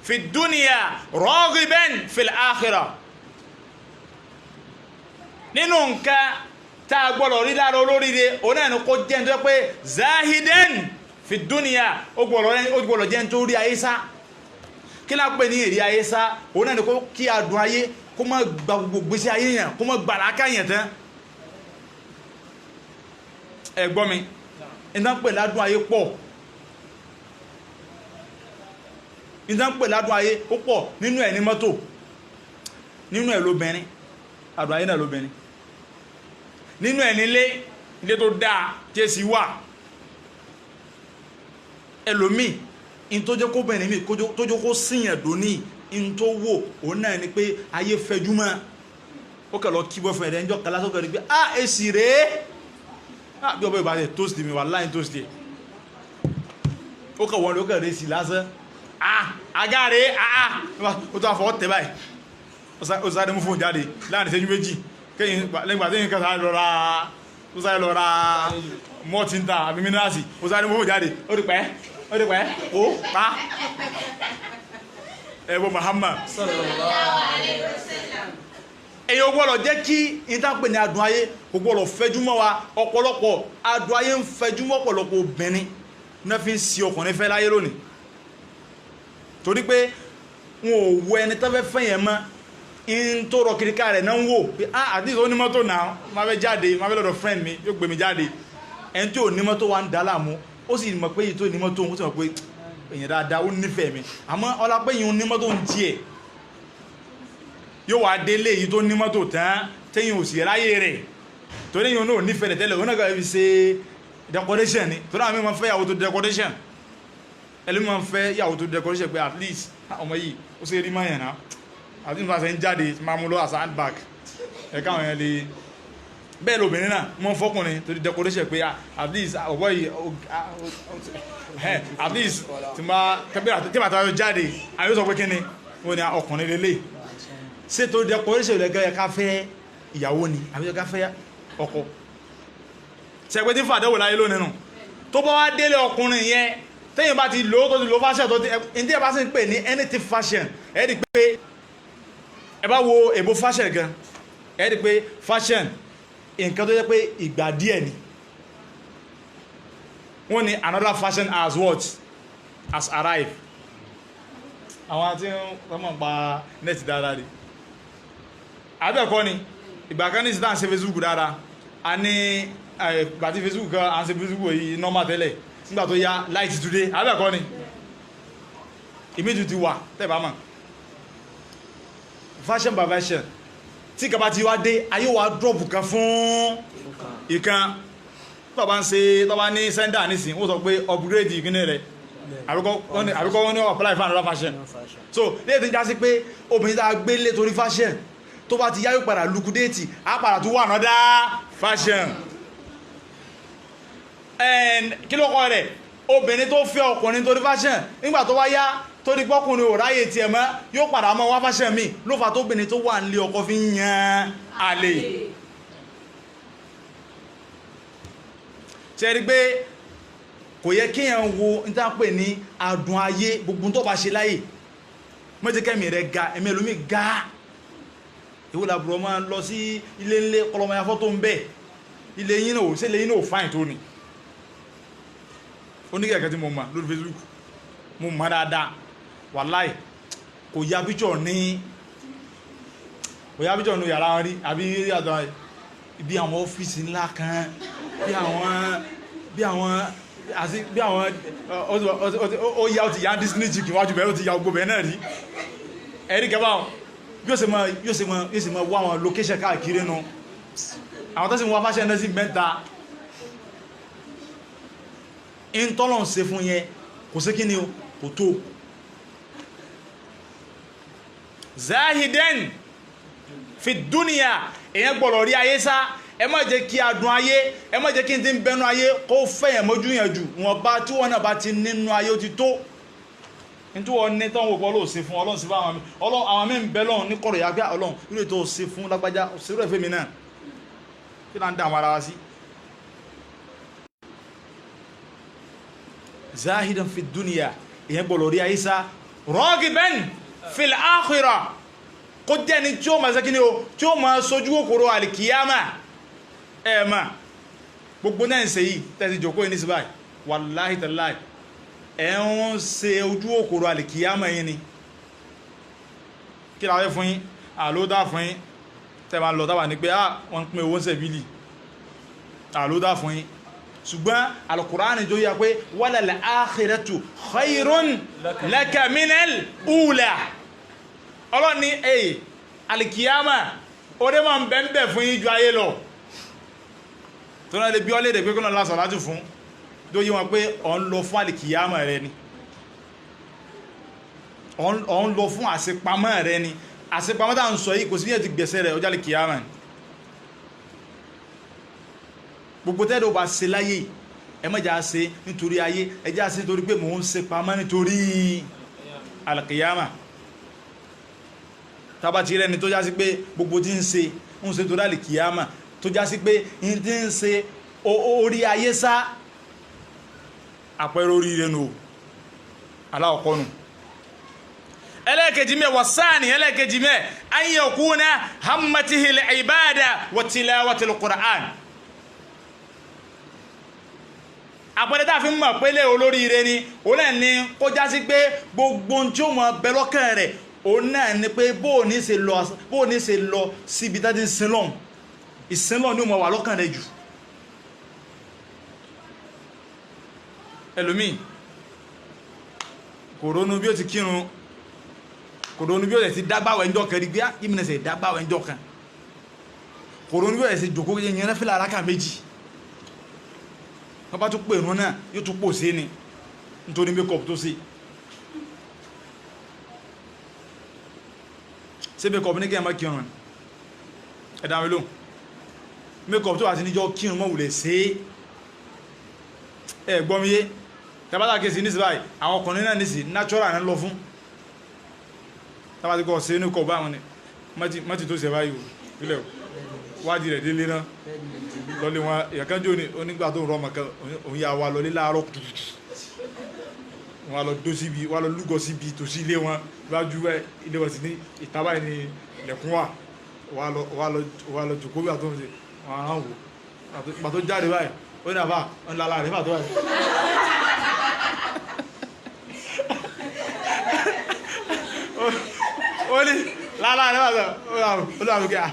fi dunya raghiban fil akhirah nínú nǹkan tá a gbọ́dọ̀ rí lára olóríire òun náà ni kó jẹ́ tó pé zahidan fi dunya ó gbọ́dọ̀ jẹ́ tó rí ayé sá kí lá pè ní èrè ayé sá òun náà ni kí adùn ayé kó má gba gbogbo gbèsè ayé yẹn kó má gbà láká yẹn tán ẹ gbọ́ mi ìdánpè ládùn ayé pọ̀ ìdánpè ládùn ayé ó pọ̀ nínú ẹ̀ ní mọ́tò nínú ẹ̀ lóbìnrin àdùn ayé náà lóbìnrin nínú ẹ̀ nílé ilé tó dáa tí è sí wà ẹlòmíì in tó jẹ́ kó bẹ̀rẹ̀ mi tó jẹ́ kó síyàn dóní in tó wò òun náà ni pé ayé fẹjúmọ́ ó kẹ́ lọ kí bọ́fẹ̀ rẹ̀ ń jọ kálá sókè rí pé èsì rèé bí ọbẹ̀ ìbáṣẹ̀ tóòsì mi wà láì tóòsì ó kọ̀ wọ́n ló kẹ̀ rẹ̀ sí lásán agáre ó tó àfọwọ́ tẹ̀ báyìí ó sáré mú fóun jáde láàrin ìṣẹ́jú méjì lẹ́gbàá tí nǹkan sáré lọ ra mọ́tíntà àbí mínírààsì ó sáré mú fóun jáde ó rí pẹ́ ó pa ẹ̀bọ̀ Muhammad èyí ò gbọ́dọ̀ jẹ́ kí ìtàpè ní adùn ayé kò gbọ́dọ̀ fẹjúmọ́ wa ọ̀pọ̀lọpọ̀ adùn ayé ń fẹjúmọ́ ọ̀pọ̀lọpọ̀ obìnrin náà fi ń si ọkùnrin fẹ́ láyé lónìí torí pé wọn ò wọ ẹni tó fẹ́ fẹ́ yẹn mọ́ in tó rọ kìríkà rẹ̀ náà ń wò pé àti ìsọ onímọ́tò náà máa fẹ́ jáde máa fẹ́ lọ́dọ̀ friend mi yóò gbé mi jáde ẹni tí onímọ́tò wa ń dá láàmú ó sì mọ̀ pé èyí tó onímọ́tò ó sì mọ̀ pé èyàn dáadáa ó nífẹ̀ẹ́ mi àmọ́ ọlá pé èyàn onímọ́tò ń tiẹ̀ yóò wá délé èyí tó onímọ́tò tán téyàn ò sì ráyè rẹ̀ torí èyàn náà nífẹ̀ẹ́ rẹ̀ tẹ́lẹ̀ òun náà kàn fi ṣe decoration ni torí àwọn mi máa fẹ́ yàwó tó decoration ẹlẹ́mi máa fẹ́ yàwó tó decoration pé at least ọmọ yìí ó ṣe rí mọ́yàn náà àti nípa ṣe ń jáde máa mú lọ as handbag ẹ̀ka àwọn yẹn lè bẹ́ẹ̀ lóbìnrin náà mọ́ fọ́kùnrin tó di decoration pé at least ọ̀bọ̀ yìí at least tí bá tàbí jáde àwọn yóò sọ pé kí ni wọ́n ni ọkùnrin lélẹ̀ ṣé tó di decoration lẹ́gẹ́ ká fẹ́ ìyàwó ni àbí ká fẹ́ ọkọ ṣẹ̀pẹ́ tí fàdéwò láyé lónìí nù tó bá wá délé ọkùnrin yẹn tẹ́yìn bá ti lò ó tó ti lò fashion tó ti ẹni tí ẹ bá sì ń pè ní anything fashion ẹ rí pé ẹ bá wo èbó fashion gan ẹ rí pé fashion nǹkan tó jẹ́ pé ìgbà díẹ̀ ni wọ́n ní another fashion has what has arrived àwọn tí wọ́n mọ̀ pa net dáadáa rí àbẹ́ẹ̀kọ́ ni ìgbà kan ní ìsìtá ń ṣe Facebook dáadáa a ní ìgbà tí Facebook kan à ń ṣe Facebook yìí normal tẹ́lẹ̀ nígbà tó yá light today àbẹ́ẹ̀kọ́ ni ìmíjù ti wà tẹ́bà mọ̀ fashion by fashion tí kaba ti wá dé ayé wa drop kan fún ìkan tó bá ń ṣe tó bá ní sender nísìn wọ́n sọ pé upgrade ìkíní rẹ̀ àbíkọ́ wọ́n ní apply for another fashion so léè tí ń já sí pé obìnrin tá a gbé lé torí fashion tó bá ti yáyó padà lukudéètì á padà tó wà another fashion kí ló kọ́ rẹ̀ obìnrin tó fẹ́ ọkùnrin torí fashion nígbà tó wá yá torí pọ́kùnrin ò ráyè tiẹ̀ mọ́ yóò padà mọ́ wá fashion mi ló fà tó obìnrin tó wà nílé ọkọ fi ń yan àlè ṣe rí pé kò yẹ kí èèyàn wo ní tá à ń pè ní adùn ayé gbogbo tó bá ṣe láyè mọ́jẹ́kẹ́mì rẹ̀ ga ẹ̀mí ẹlòmí ga ìwò làbúrò máa lọ sí ilé ńlé kọlọmọya fọ́tò ń bẹ̀ ilé yín náà sí ilé yín náà fáìn tó ní oníkẹ̀kẹ́ tí mo mọ̀ lórí Facebook mo mọ̀ dáadáa wàláì kò ya píṣọ̀ ní yàrá wọn rí àbí ibi àwọn ọ́fíìsì ńlá kan bí àwọn ó yá ó ti yá Disney chicken wájú bẹ́ẹ̀ ó ti ya gbogbo bẹ́ẹ̀ náà rí ẹ̀rí kẹfà yóò ṣe mọ wá àwọn location káàkiri nù àwọn tó sì wọ́n fáṣẹ́ náà sí mẹ́ta in tọ́lọ̀ ṣe fún yẹn kò sí kí ni o kò tó zahiden fi dúnìyà èyàn gbọ́dọ̀ rí ayé sá ẹ má jẹ́ kí adùn ayé ẹ má jẹ́ kí n ti ń bẹnu ayé kó fẹ́yẹ̀ mọ́jú yẹn jù wọn bá tí wọ́n náà bá ti nínú ayé ó ti tó nítorí wọ́n ní tán wò bọ́ lóò ṣe fún ọlọ́run sí fún àwọn mí ń bẹ lọ́run ní kọ̀rọ̀ yàgbé ọlọ́run irú ètò ṣe fún lágbájá òṣèré ẹ̀fẹ́ mi náà kí là ń dá àwọn ara wa sí. zahidan fi dúnìyà èyàn gbọ́dọ̀ rí ayé sá ragiban fil akhirah kó jẹ́ ni tí ó máa sẹ́kí ni o tí ó máa sojú kòkòrò alìkìyàmà ẹ̀mà gbogbo náà ń ṣe yìí tẹ́sí jòkó yìí ní sí báyìí wàláhì tàláhì ẹ̀hún ṣe ojú kòkòrò alìkìyàmà yìí ni kí láwẹ́ fún yín àlódá fún yín tẹ́bà lọ tábà ní pé wọ́n pín owó sẹ̀bílì àlódá fún yín ṣùgbọ́n alkùránì jó yá pé walal akhiratu khayrun laka minal ula ọlọ́run ní èyí alìkìyàmà orí ma ń bẹ̀m̀bẹ̀ fún yín ju ayé lọ tó náà lè bí ọlẹ́dẹ̀ pé kọ́nà lásọ̀ láti fún tó yí wọn pé ọ̀n lọ fún alìkìyàmà rẹ ni ọ̀n lọ fún àṣepamọ́ rẹ ni àṣepamọ́ tá ń sọ yìí kò sí ní ti gbẹ̀sẹ̀ rẹ̀ ọjọ́ alìkìyàmà ni gbogbo tẹ́lẹ̀ ó bá ṣe láyé ẹ má jà ṣe nítorí ayé ẹ jà ṣe nítorí pé mò ń ṣe pamọ́ nítorí alìkìyàmà tàbá ti rẹni tó já sí pé gbogbo tí ń ṣe tó dálì kìyàmà tó já sí pé in tí ń ṣe orí ayé sá àpẹẹrẹ orí rẹnu aláọ̀kọ́nù ẹlẹ́ẹ̀kejì mẹ́ wàsáàni ẹlẹ́ẹ̀kejì mẹ́ an yakuna hammatihil ibada wa tilawatil Qur'an àpẹẹrẹ tá fi ń mọ̀ pẹ́lẹ̀ olórí rẹ ni ó náà ní kó já sí pé gbogbo tí ó mọ̀ bẹ́lọ́kàn rẹ̀ ó náà ní pé bóò ní ṣe lọ síbi tá ti ń sin lọ́n ìsinlọ́ ní ó mọ̀ wà lọ́kàn rẹ̀ jù ẹlòmí kò ronú bí ó ti kírun kò ronú bí ó ti dágbàwẹ̀ ẹjọ́ kan rí gbé ìmìnẹsẹ̀ dágbàwẹ̀ ẹjọ́ kan kò ronú bí ó ti jòkó yẹn rẹ́fìlà aráka méjì wọ́n bá tún pè ìrún náà yóò tún pò sí ni nítorí makeup tó sí ṣe makeup ní kí ẹ má kírun ẹ̀dá mi ló makeup tó wà sí níjọ́ kírun mọ́ wùlẹ̀ sí ẹ gbọ́ mi yé tàbátà kí sí ní sí báyìí àwọn ọkùnrin náà ní sí natural náà lọ fún tàbátà kọ́ sí ní kọ̀ báwọn ni mọ́tí tó ṣe báyìí ìpínlẹ̀ wádìí rẹ̀ délé náà lọlé wọn ìyàkánjò ní onígbà tó rọ mọ̀kan òun yà wà lọlé láàárọ̀ kùtùkùtù wọn lọ dó síbi wọn lọ lúgọ síbi tòsí ilé wọn lọ́jú ilé wọn sí ní ìtàbá ní ilẹ̀kùn wà lọ jòkó bí àtọ́ ṣe wọn àwọn wò pàtó jáde báyìí ó ní àbá ń lálá rẹ̀ pàtó báyìí ó ní lálá rẹ̀ pàtó olùwàmùkẹ́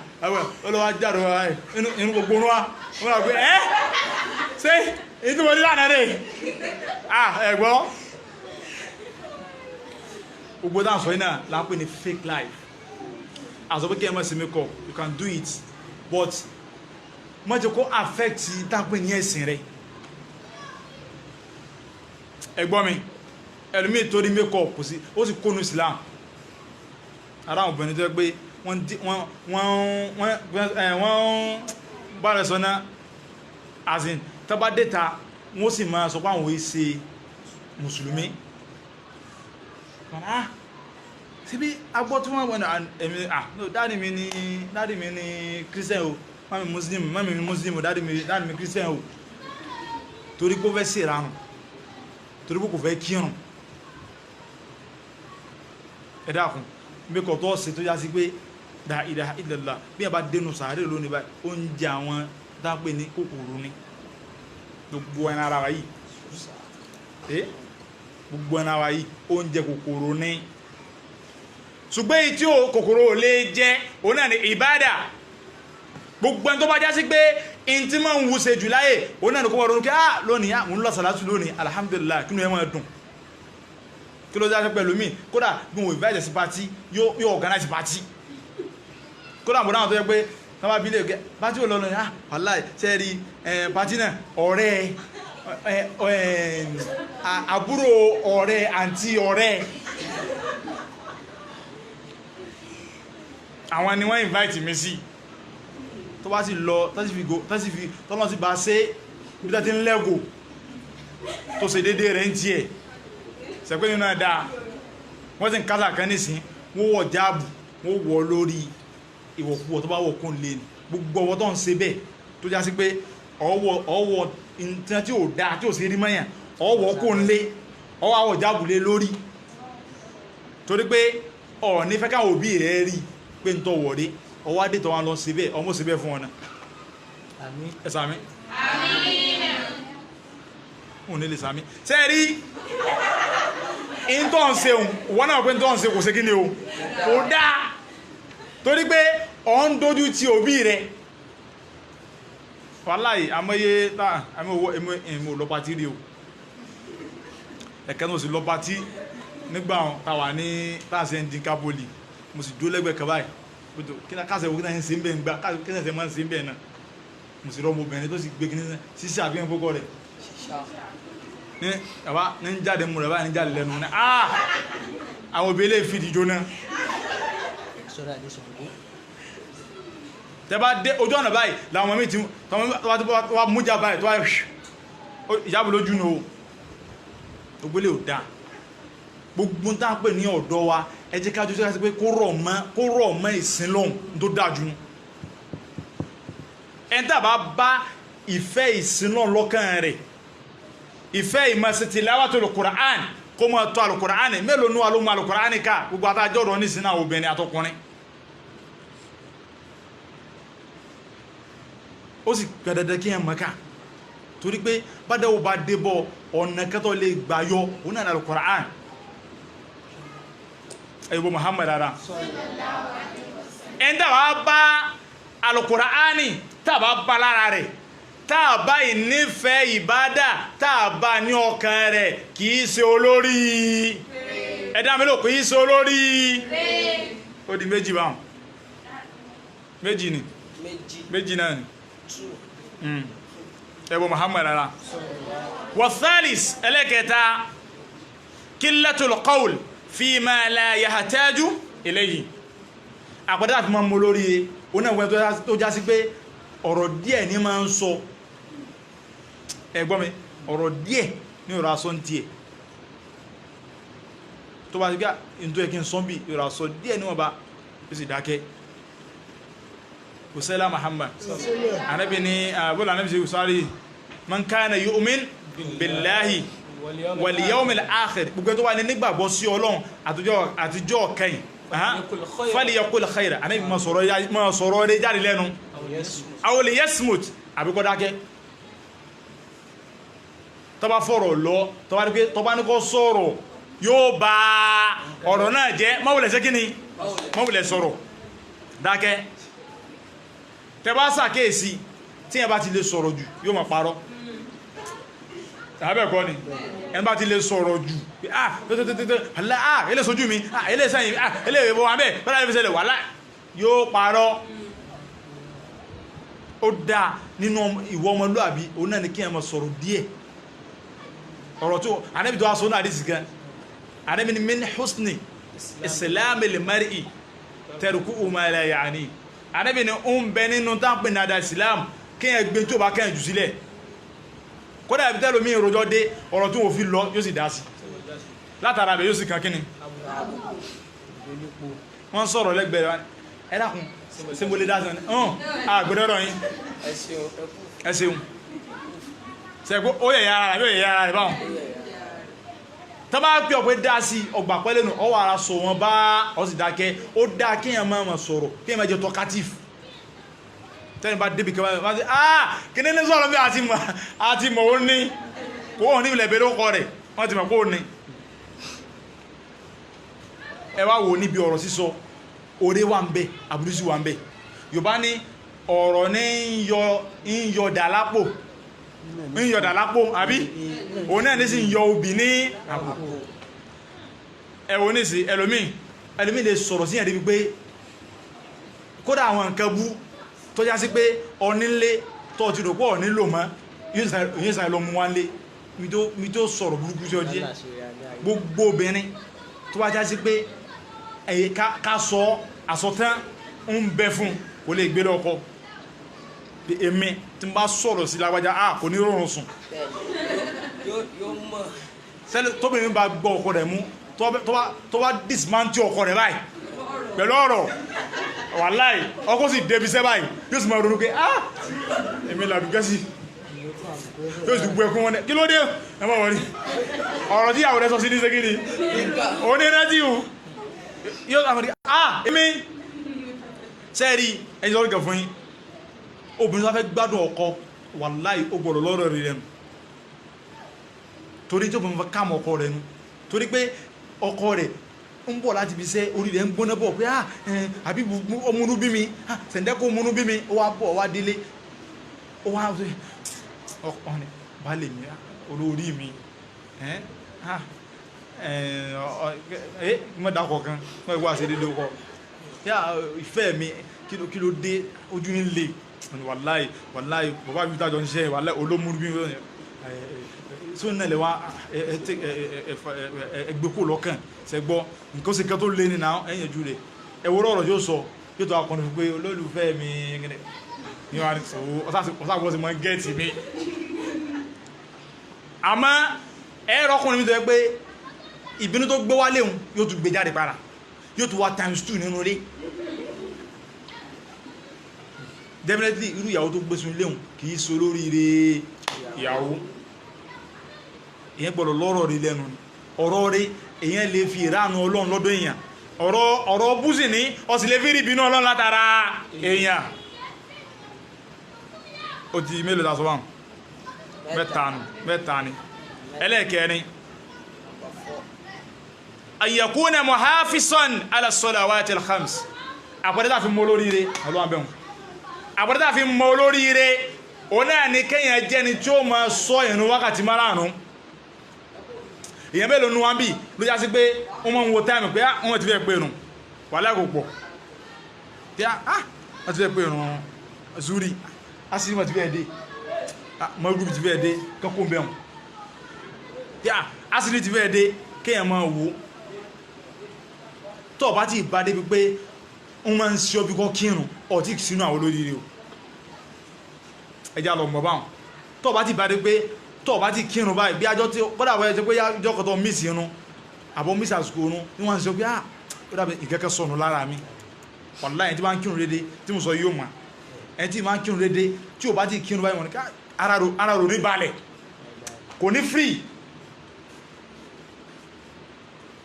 olùwà jáde wáyé inú gbogbo wọn wọ́n rà pé ẹ́ ṣe èyí tí mo ní lánàá rẹ̀ ẹ̀gbọ́n gbogbo dáa sọ iná lápẹ́ ní fake life àsọ pé kí ẹ má ṣe make up, you can do it, but má jẹ́ kó affect tápẹ́ ní ẹ̀sìn rẹ̀. Ẹgbọ́n mi ẹlòmíì tó ní make up kò sí ó sì kónú Islam. Ara àwọn obìnrin tó yẹ pé wọ́n bá rẹ̀ sọ náà as in tọ́ba dẹ́ta wọ́n sì máa sọ pé àwọn òye ṣe mùsùlùmí. Síbí agbọ́ tí wọ́n wọ́n ẹ̀mí no dáàdì mi ní Christian o, mami Muslim o, dáàdì mi Christian o, torí kó fẹ́ ṣèrànù, torí kó fẹ́ kírun. Ẹ dákun mẹ́kọ̀ tó ṣe tó yá sí pé la ilaha illallah bí ẹ bá dénú sàárè lónìí báyìí oúnjẹ àwọn dápé ní kòkòrò ní gbogbo ẹran ara wa yìí gbogbo ẹran wa yìí oúnjẹ kòkòrò ní. Ṣùgbọ́n èyí tí kòkòrò lè jẹ́ òun náà ni ìbádà. Gbogbo ẹni tó bá já sí pé in tí máa ń wù ṣe jù láyé òun náà ni kó wọ́n ronú kí lónìí mò ń lọ sàlátù lónìí alhamdulillah kí ni ẹ máa dùn. Kí ló dáṣẹ́ pẹ̀lú mi kódà bí wọ́n invite sí party yóò organize party. Kódà mọ̀ náà tó yẹ pé tán bá bílẹ̀ gẹ́ party ò lọ́nà wàláì sẹ́ẹ̀rí party náà ọ̀rẹ́ àbúrò ọ̀rẹ́ àǹtí ọ̀rẹ́ àwọn ni wọ́n invite mi sí. Tó bá sì lọ tọ́lọ́ sí bá ṣe bí tó ti ń lẹ́gò tó ṣe dédé rẹ̀ ń tiẹ̀ sẹ́pẹ́ nínú ẹ̀dá wọ́n sì ń kásà kan nísìn wọ́n wọ̀ jáàbù wọ́n wọ̀ lórí ìwọ̀kúwọ̀ tó bá wọ̀ kún lè ní gbogbo ọwọ́ tó ń ṣe bẹ́ẹ̀ tó já sí pé ọwọ́ ìtàn tí ò dáa tí ò sí rí mọ́yàn ọwọ́ kún lé ọwọ́ àwọ̀ jáàbù lé lórí torí pé ọ̀ ní fẹ́ káwọn òbí rẹ̀ rí pé ń tọ́ wọ̀ rí ọwọ́ adé tó wọn lọ sí bẹ́ẹ̀ ọmọ sí bẹ́ẹ̀ fún wọn náà ẹ sàmí òun ní lè sàmí sẹ́ẹ̀rí in tó ń ṣe wọ́n náà pé tó ń ṣe kò ṣe kí ni o kò dáa torí pé ọ ń dojú ti òbí rẹ̀ wàláì àmọ́yé àmọ́ lọ pàtí rí o ẹ̀kẹ́ náà sì lọ pàtí nígbà tàwà ní tàṣẹ ń dín kábólì mo sì dó lẹ́gbẹ̀ẹ́ kan báyìí kí náà káṣẹ̀ wọ́n kí náà ń ṣe ń bẹ̀ ń gbá kí náà máa ń ṣe ń bẹ̀ náà mo sì rọ ọmọbìnrin tó sì gbé kí ní sísí àfihàn fókọ rẹ̀ ní àbá ní jáde mú rẹ̀ báyìí ní jáde lẹ́nu ní àwọn obìnrin lè fi ìdíjó náà tẹbá dé ojú ọ̀nà báyìí láwọn ọmọ mi tí wọ́n mú jà báyìí tó wá ìjábò lójú ní o ògbélé ò dáa gbogbo ń tán pè ní ọ̀dọ́ wa ẹ jẹ́ ká jẹ́ sí pé kó rọ̀ mọ́ ìsìn lọ́hùn tó dájú ẹni tàbá bá ìfẹ́ ìsìn náà lọ́kàn rẹ̀ ìfẹ́ ìmọ̀sítì láwàtò Al-Qur'an kó mọ́ tó Al-Qur'an mélòó ní alómọ Al-Qur'an ká gbogbo àtàjọ́ ọ̀rọ̀ ní sínú obìnrin àtọkùnrin ó sì gbẹ̀dẹ̀dẹ̀ kí ẹ mọ́ká torí pé bádẹ́wò bá débọ̀ ọ̀nà kẹtọ́ lè gbáyọ òun náà Al-Qur'an ẹ̀yìnbó Muhammad ara ẹni tàbá bá Al-Qur'an tàbá bá lára rẹ̀ tàbá ìnífẹ́ ìbádà tàbá ní ọkàn rẹ̀ kìí ṣe olórí ẹ̀dá mélòó kìí ṣe olórí ó di méjì báhùn méjì ni méjì náà ni ẹ̀bọ̀ Muhammad ara wàthalis ẹlẹ́kẹta qillatul qawl fima la yahtaju ilayhi àpẹẹrẹ àti máa mú lórí onígbẹ́ tó já sí pé ọ̀rọ̀ díẹ̀ ní máa ń sọ ẹgbọ́n mi ọ̀rọ̀ díẹ̀ ní ọ̀rọ̀ asọ́ tí ẹ̀ tó bá ti gbá ìntó ẹkí sọ bí ọ̀rọ̀ asọ́ díẹ̀ ní wọ́n bá ó sì dákẹ́ Usayla Muhammad anábi ni bọ́lá anábi sí usari man kana yu'min billahi wal yawmil akhir gbogbo tó wà ní nígbàgbọ́ sí Ọlọ́run àtijọ́ kẹyìn falyaqul khayra anábi ma sọ̀rọ̀ rẹ̀ jáde lẹ́nu aw liyasmut àbíkọ́ dákẹ́ tọba fọ́rọ̀ lọ tọba ní kọ́ sọ̀rọ̀ yóò bá ọ̀rọ̀ náà jẹ́ mọ́wùlẹ̀ sí kíni mọ́wùlẹ̀ sọ̀rọ̀ dákẹ́ tẹbá sàkéèsí tí ẹ bá ti lè sọ̀rọ̀ jù yóò máa parọ́ àbẹ́ẹ̀kọ́ ni ẹ bá ti lè sọ̀rọ̀ jù ilé sojú mi ilé sẹ́yìn ilé ìwọ̀ àbẹ́ bẹ́rẹ̀ ìfẹ́sẹ̀lẹ̀ wà láì yóò parọ́ ó dáa nínú ìwọ ọmọlúàbí òun náà ni kí ẹ máa sọ̀rọ̀ díẹ̀ ọ̀rọ̀ tó Ànábì tó wá sọ náà àdìsí gan Ànábì ni min husni islamil mar'i tarkuhu ma la ya'ni Ànábì ni ó ń bẹ nínú táǹpẹ̀ ní adá islam kí ẹ gbé tó bá kẹ́ ẹ jù sílẹ̀ kódà ibi tẹ́lómi ìròjọ́ dé ọ̀rọ̀ tó wọ́n fi lọ yóò sì dá sí látara bẹ̀ yóò sì kan kíni wọ́n sọ̀rọ̀ lẹ́gbẹ̀ẹ́ ẹ̀dàkùn sí mo lè dá sí wọn àgbẹ̀dọ́rọ̀ yìí ẹ ṣeun sẹ́gbó ó yẹ̀ yára rẹ̀ yóò yẹ̀ yára rẹ̀ báwọn tó bá pẹ́ ọ̀pẹ́ dá sí ọgbà pẹ́lẹ́nu ọwọ́ ara sọ wọn bá ọ sì dákẹ́ ó dá kéèyàn máa sọ̀rọ̀ kéèyàn máa jẹ́ talkative tẹ́yìn bá débi kẹwàá wá sí kí ní sọ̀rọ̀ bí àti mọ̀ ó ní kó wọ́n ní ilẹ̀ bẹ̀rẹ̀ ó kọ rẹ̀ wọ́n ti mọ̀ kó ní ẹ wá wò níbi ọ̀rọ̀ sísọ oore wà ń bẹ àbúrú sí wà ń bẹ Yorùbá ní ọ̀rọ̀ ní ń yọ dàlápò àbí òun náà ní sí ń yọ obì ní àpò ẹ̀wọ̀n ní sí ẹlòmí lè sọ̀rọ̀ sí ẹ̀rí wípé kódà àwọn nǹkan bú tó já sí pé ọnílé tó ti rò pọ̀ nílò mọ́ yóò sáré lọ mú wá lé mi tó sọ̀rọ̀ burúkú sí ọdí gbogbo obìnrin tó bá já sí pé ká sọ àsọtán ń bẹ fún kò lè gbé lọ́kọ èmi tí n bá sọ̀rọ̀ sí lágbájá kò ní rọrùn sùn tóbìnrin bá gbọ́ ọkọ rẹ̀ mú tó bá dismantle ọkọ rẹ̀ báyìí pẹ̀lú ọ̀rọ̀ wàláì ọkọ sì débi sẹ́ báyìí yóò sì máa ronú pé èmi làdùkẹ́ sí yóò sì gbọ́ ẹkún wọn kí ló dé ẹ má wọrí ọ̀rọ̀ tí àwọn rẹ̀ sọ sí ní sẹ́kìrì òní rẹ́díò yóò àmàdí èmi sẹ́ẹ̀rí ẹni lọ́rọ̀ gẹ̀ fún yín obìnrin tó fẹ́ gbádùn ọkọ wàláì ó gbọ́dọ̀ lọ́rọ̀ rẹ̀ rẹ̀ nù torí tí obìnrin fẹ́ káàmù ọkọ rẹ̀ nù torí pé ọkọ rẹ̀ ń bọ̀ láti fi sẹ́ orí rẹ̀ ń gbóná bọ̀ pé àbí ọmọnú bí mi sẹ̀ndẹ́kọ̀ ọmọnú bí mi ó wá bọ̀ wá délé ó wá ọkùnrin bá lè mi olórí mi mọ́dàkọ̀ kan mọ́ ìwọ́ àṣẹ dédé ọkọ̀ yá ìfẹ́ mi kí ló dé ojú ń lè wàláì bàbá mi tàjọ ń ṣe wàláì olómúrú bí tí ó nílẹ̀ wá ẹgbẹ́kò lọ́kàn ṣẹgbọ́ nǹkan sí kẹ́ tó lé nínú ẹ̀yìn ojú rẹ̀ ẹwọ́rọ̀ ọ̀rọ̀ yóò sọ yóò tó akọni pé olólùfẹ́ mi ní wọ́n ọ̀sáàgbọ́ sí mọ́ gẹ́ẹ̀tì mi àmọ́ ẹ̀rọ ọkùnrin mi tó yẹ pé ìbínú tó gbé wá léhun yóò tún gbé jáde para yóò tún wá ×2 nínú ilé definitely irú ìyàwó tó gbé sún léhun kìí so lóríire ìyàwó èyàn gbọ́dọ̀ lọ́rọ̀ rí lẹ́nu ọ̀rọ̀ rí èyàn lè fi ìránu Ọlọ́run lọ́dọ̀ èyàn ọ̀rọ̀ búsì ní ọ̀sì lè fi rí ìbínú Ọlọ́run látara èyàn ó ti mélòó tàṣọ wà mẹ́ta ni ẹlẹ́ẹ̀kẹrin ayyakuna muhafisan ala salawatil khams àpẹẹrẹta fi mọ́ olóríire ọlọ́wọ́n àpẹẹrẹta fi mọ́ olóríire òun náà ni kéèyàn jẹ́ni tí ó máa sọ ìrun wákàtí márùn-ún èyàn bẹ́ẹ̀ ló nú wọn bí ló já sí pé wọ́n mọ́ ń wo táìmù pé wọ́n ti fẹ́ pé ìrun wà láìkòpọ̀ tí wọ́n ti fẹ́ pé ìrun zuri asìrí wọ́n ti fẹ́ dé mọ́rúbí ti fẹ́ dé kọ́kún bẹ́ẹ̀ tí asìrí ti fẹ́ dé kéèyàn máa wò tó bá ti bá débi pé wọ́n máa ń ṣe ọbí kọ́ kírun ọ̀tí sínú àwọn olóríire o ẹjá lọ mọ̀ báwọn tó bá ti bá débi pé tó bá ti kírun báyìí bí ajọ́ tí kọ́dà wọ́n ẹjọ́ pé ajọ́ kọ́tọ̀ mísì irun àbọ̀ mísì àsìkò irun ní wọ́n ń sọ pé ó dàbí ìkẹ́kẹ́ sọnù lára mi wàláhì ẹni tí máa ń kírun dédé tí mo sọ yóò mà ẹni tí máa ń kírun dédé tí ò bá ti kírun báyìí wọ́n ní ara rò ní balẹ̀ kò ní free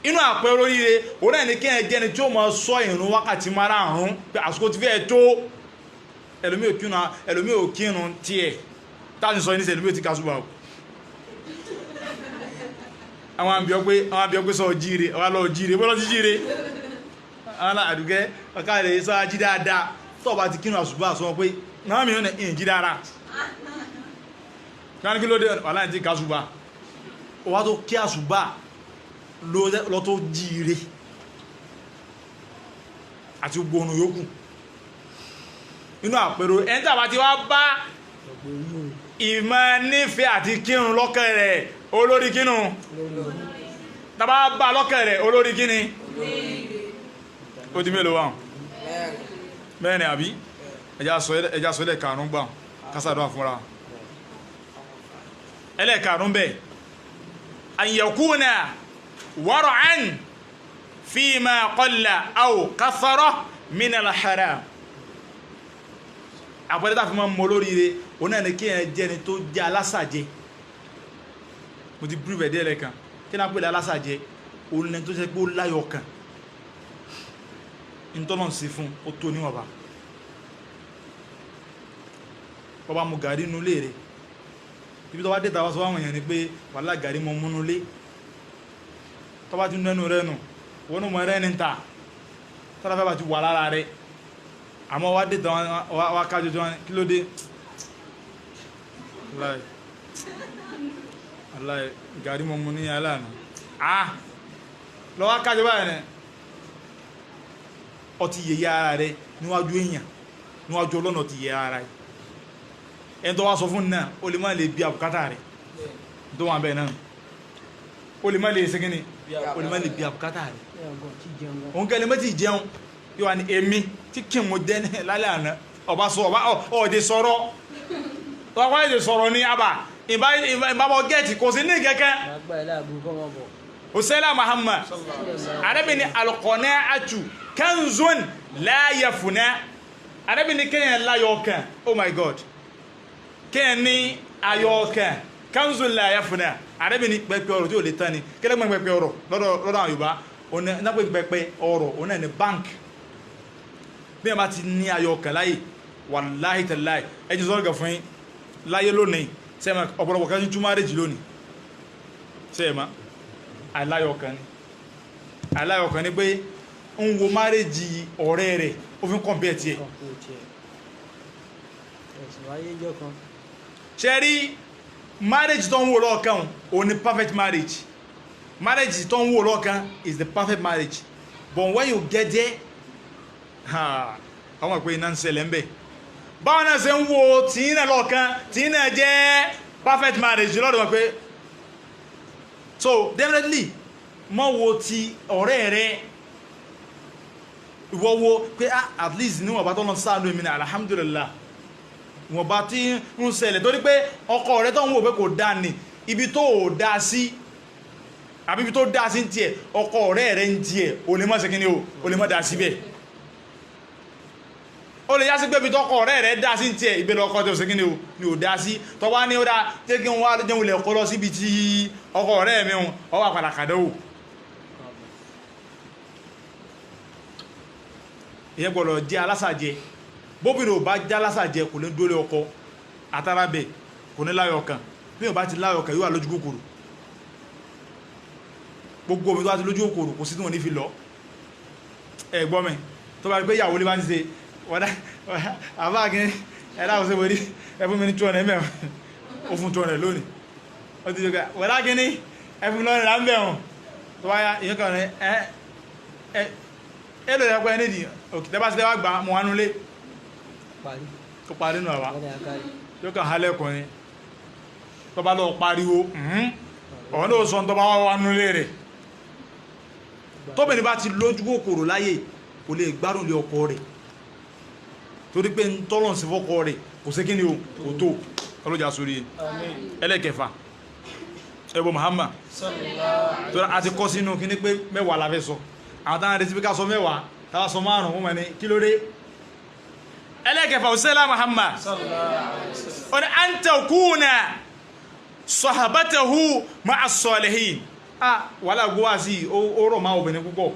inú àpẹ oríire òun náà ní kí ẹ jẹ́ni tí ó máa sọ ìrun wákàtí márùn-ún pé àsìkò ti fẹ́ tó ẹlòmí ò kírun tiẹ̀ táàsì sọ iníṣẹ́ ẹlòmí ò ti kásùbà o àwọn àbíọ́ pé sọ jíire ọwá lọ jíire bọ́lọ́ ti jíire àwọn àdúgẹ́ ọ̀ká rẹ̀ sọ jí dáadáa tó bá ti kírun àsùbà sọ pé náà mi ní ìjí dára kí ló dé wà láì tí kásùbà ọwá tó kí àsùbà lọ tó jíire àti gbogbo ọ̀nà yòókù inú àpérò ẹni tí a bá ti wá bá ìmọ̀ nífẹ̀ẹ́ àti kírun lọ́kàn rẹ̀ olórí kírun tàbá bá lọ́kàn rẹ̀ olórí kíni ó di mélòó wà mẹ́rin àbí ẹjá sọ ẹlẹ́karùn gbà kásàdọ́ fúnra ẹlẹ́karùn bẹ́ẹ̀ an yakuna wara'an fima qalla aw kathara min al-haram àpẹẹrẹ tàbí máa mọ lórí rẹ̀ òun náà ni kí ẹ jẹ́ ni tó jẹ́ alásàjẹ́ mo ti bírí bẹ̀dẹ́ ẹlẹ́kan kí náà pẹ̀lú alásàjẹ́ òun lẹ́ni tó ṣe pé ó láyọ̀ kan ìtọ́nà sí fún ó tó níwọ̀nba ọba mú gàrí inú lé rẹ̀ ibi tó wá dé tàwà sọ wáwọn èèyàn ni pé wàhálà gàrí mọ múnú lé tó bá ti ń rẹ́nu rẹ́nu wọ́n ní mọ̀ rẹ́ ní ta tọ́lá fẹ́ bá ti wà lára rẹ̀ àmọ́ wá dé tàwọn wá kájọ tó wá ní kí ló dé aláì gàrí mọ mú ní aláàánú lọ́wọ́ kájọ báyìí rẹ̀ ọtí yẹ̀yẹ́ ara rẹ̀ níwájú èèyàn níwájú ọlọ́nà ọtí yẹ̀yẹ́ ara rẹ̀ ẹni tó wá sọ fún náà o lè má lè bí àbùkátà rẹ̀ tó wà bẹ́ẹ̀ náà o lè má lè ṣe kíni o lè má lè bí àbùkátà rẹ̀ òun kẹ́lẹ̀ mẹ́tì jẹun yóò wá ní èmi tí kí mo dẹ́ lálẹ́ àná ọba sọ ọba ọ̀dẹ sọ̀rọ̀ tó wá èdè sọ̀rọ̀ ní àbá ìbábọ̀ gẹ́ẹ̀tì kò sí ní kẹ́kẹ́ Hussein Muhammad arábìnrin al-qana'atu kanzun la yafna arábìnrin kéèyàn láyọ̀ kan oh my god kéèyàn ní ayọ̀ kan kanzun la yafna arábìnrin pẹpẹ ọ̀rọ̀ tí ò lè tán ni kí lẹ́gbẹ̀ẹ́ pẹpẹ ọ̀rọ̀ lọ́dọ̀ àwọn Yorùbá nápẹ́ pẹpẹ ọ̀rọ̀ òun náà ní bank bí ẹ bá ti ní ayọ̀ kan láyé wàláhì tàláhì ẹjì sọ́rọ̀ gà fún yín láyé lónìí sẹ́mà ọ̀pọ̀lọpọ̀ kan tún márèjì lónìí sẹ́mà aláyọ̀kan ni pé ń wo márèjì ọ̀rẹ́ rẹ̀ ó fi ń kọ̀mpẹ́ tí ẹ̀ ṣe rí márèjì tó ń wò lọ́ọ̀kan ò ní perfect marriage marriage tó ń wò lọ́ọ̀kan is the perfect marriage but when you get there àwọn àpò iná ń ṣẹlẹ̀ ń bẹ̀ báwọn náà ṣe ń wo tí náà lọ́ọ̀kan tí náà jẹ́ perfect marriage lọ́dọ̀ wọn pé so definitely mọ́ wo ti ọ̀rẹ́ rẹ̀ ìwọ wo pé at least níwọ̀n bá tọ́lọ sáàdù èmìnà alhamdulillah wọ́n bá tí ń ṣẹlẹ̀ torí pé ọkọ rẹ̀ tó ń wò pé kò dá ní ibi tó dá sí àbí ibi tó dá sí tí ẹ̀ ọkọ rẹ̀ ń tí ẹ̀ o lè mọ́ sí kí ni o lè mọ́ dá síbẹ̀ ó lè yá sí pé ibi tọ́kọ rẹ̀ dá sí tí ẹ̀ ìbẹ̀lẹ̀ ọkọ tó sí kí ni o dá sí tó wá ní ó dá jẹ́ kí wọ́n jẹun lẹ̀ kọ́ lọ síbi tí ọkọ rẹ̀ mi ọ wà padà kàdẹ́wò ìyẹn gbọ́dọ̀ jẹ́ alásàjẹ́ bóbìnrin ò bá jẹ́ alásàjẹ́ kò ní dórí ọkọ àtàràbẹ̀ kò ní láyọ̀ kan bí ò bá ti láyọ̀ kan yóò wà lójú kòkòrò gbogbo omi tó bá ti lójú kòkòrò kò sí tí wọ́n ní fi lọ ẹ̀gbọ́n mi tó bá rí pé ìyàwó lè bá ń ṣe wọ́dá àbáàkín ẹ̀dá òṣè wòrí ẹfún mi ní 200 mẹ́rin ó fún 200 lónìí ó ti jẹ́ wọ́dá kí ní ẹfún lọ́rin rà ń bẹ̀rùn tó wáyá ìyẹn kan rẹ̀ ẹ̀lò ìyàpẹ́ nídìí òkè tẹ́bá sí tẹ́bá gbà mọ̀ wánú lé tó parí nù àwá yóò kàn hálẹ́kùnrin tó bá lọ pariwo ọ̀wọ́n ló sọ tó bá wánú lé rẹ̀ tóbìnrin bá ti lójú kòkòrò láyé kò lè gbárùn lé ọkọ rẹ̀ torí pé ń tọ́lọ̀ sí fọ́kọ rẹ̀ kò sí kíni o kò tó ọlọ́jà sórí ẹlẹ́kẹfà ẹbọ Muhammad tó àti kọ́ sínú kíní pé mẹ́wàá la fẹ́ sọ àwọn tánà rẹ̀ sí pé ká sọ mẹ́wàá tàbá sọ márùn ún mẹ́ni kí ló dé ẹlẹ́kẹfà òsèlá Muhammad ó ní an takuna sahabatahu ma'a salihin wàhálà gbówà sí ó rọ̀ máa obìnrin púpọ̀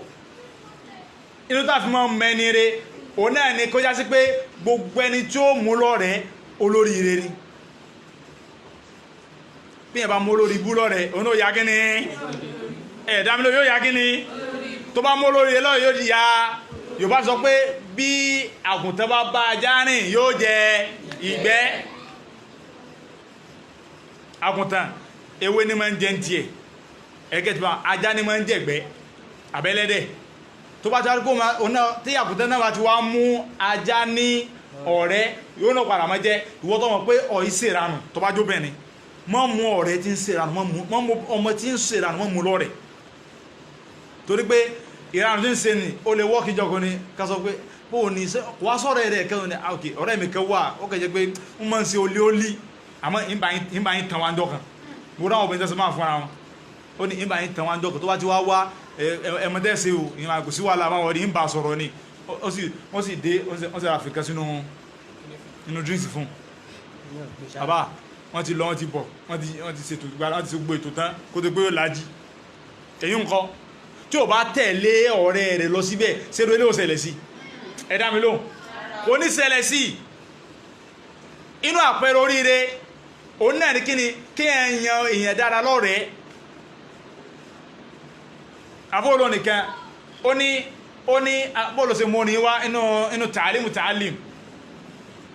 inú tàbí mọ́ mẹ́ni rẹ̀ o náà ni kó já sí pé gbogbo ẹni tí ó mú lọ́rẹ̀ olórí ire ni bí ẹ bá mú olórí ibú lọ́rẹ̀ òun ó yá kí ni ẹ̀dámílò yóò yá kí ni tó bá mú olórí lọ́rẹ̀ yóò di ya Yorùbá sọ pé bí àgùntàn bá bá ajá rìn yóò jẹ ìgbẹ́ àgùntàn ewé ní máa ń jẹ ń tiẹ̀ ẹgẹ́ tí wọ́n ajá ní máa ń jẹ̀gbẹ́ abẹ́lẹ́dẹ̀ tó bá tàbí kó tí àkùtẹ́ náà ti wá mú ajá ní ọ̀rẹ́ yóò náà padà máa jẹ́ ìwọ tó mọ̀ pé ọ̀yí ṣèrànù tó bá jó bẹ́ẹ̀ ni mọ́ mú ọ̀rẹ́ tí ń ṣèrànù mọ́ mú ọmọ tí ń ṣèrànù mọ́ mú lọ́rẹ̀ torí pé ìranù tí ń ṣe ni ó lè wọ́ọ̀kì jọkọ ni ká sọ pé bó ní wá sọ̀rọ̀ rẹ̀ kẹ́hìn ní ok ọ̀rẹ́ mi kẹ́ wà ó kẹ́ jẹ́ pé ń máa ń ṣe olí àmọ́ ìbá yín tàn wá ń dọ́kan mo ráwọn obìnrin tẹ́sí máa fúnra wọn ó ní ìbá yín tàn wá ń dọ́kan tó bá ti wá wá ẹmọdẹ́sẹ̀ o ìrìn àgùsí wà láwọn ọ̀rẹ́ ń bá sọ̀rọ̀ ni wọ́n sì dé wọ́n sì ràfikẹ́ sínú drinks fún bàbá wọ́n ti lọ wọ́n ti bọ̀ wọ́n ti ṣètò gbára wọ́n ti gbogbo ètò tán kó tó gbé lájí èyí ń kọ́ tí ò bá tẹ̀lé ọ̀rẹ́ rẹ̀ lọ síbẹ̀ ṣerú ilé òṣèlẹ̀ sí ẹ̀dá mi lóhùn kò ní ṣẹlẹ̀ sí inú àpẹẹrẹ oríire òun náà ní kíni kí ẹ̀yàn èèyàn dára lọ́rẹ̀ẹ́ àbúrò nìkan ó ní bọ́ọ̀lù sí mú ní wá inú tààlìm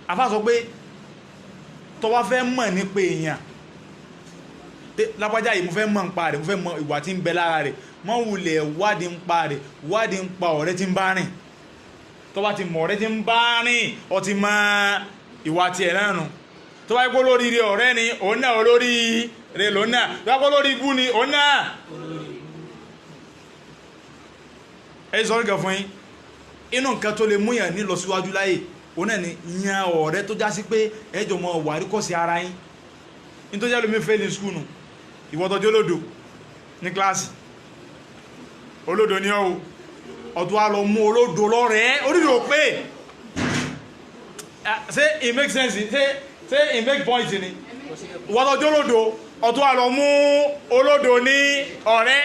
afá sọ pé tó wá fẹ́ mọ̀ nípa èèyàn lápájá yìí mo fẹ́ mọ̀ ń pa rẹ̀ mo fẹ́ mọ̀ ìwà tí ń bẹ lára rẹ̀ mọ́ wulẹ̀ wádìí ń pa rẹ̀ wádìí ń pa ọ̀rẹ́ tí ń bá rìn tó bá ti mọ̀ ọ̀rẹ́ tí ń bá rìn ó ti mọ ìwà tiẹ̀ náà nù tó bá yẹ kó lórí rẹ̀ ọ̀rẹ́ ni òun náà olórí rẹ̀ lòun náà tó bá kó lórí ibú ni òun náà ẹ sọ nǹkan fún yín inú nǹkan tó lè múyàn ní lọ síwájú láyé òun náà ni yan ọ̀rẹ́ tó já sí pé ẹjọ́ mọ wàrí kọ́ sí ara yín ní tó jẹ́ lómi fail in school nù ìwọ́tọ́jú olódo ní kíláàsì olódo ní ọ́ ọ̀tún wa lọ mú olódo lọ́rẹ̀ẹ́ orílẹ̀ ò pé ṣé it make sense ṣé it make point ni ìwọ́tọ́jú olódo ọ̀tún wa lọ mú olódo ní ọ̀rẹ́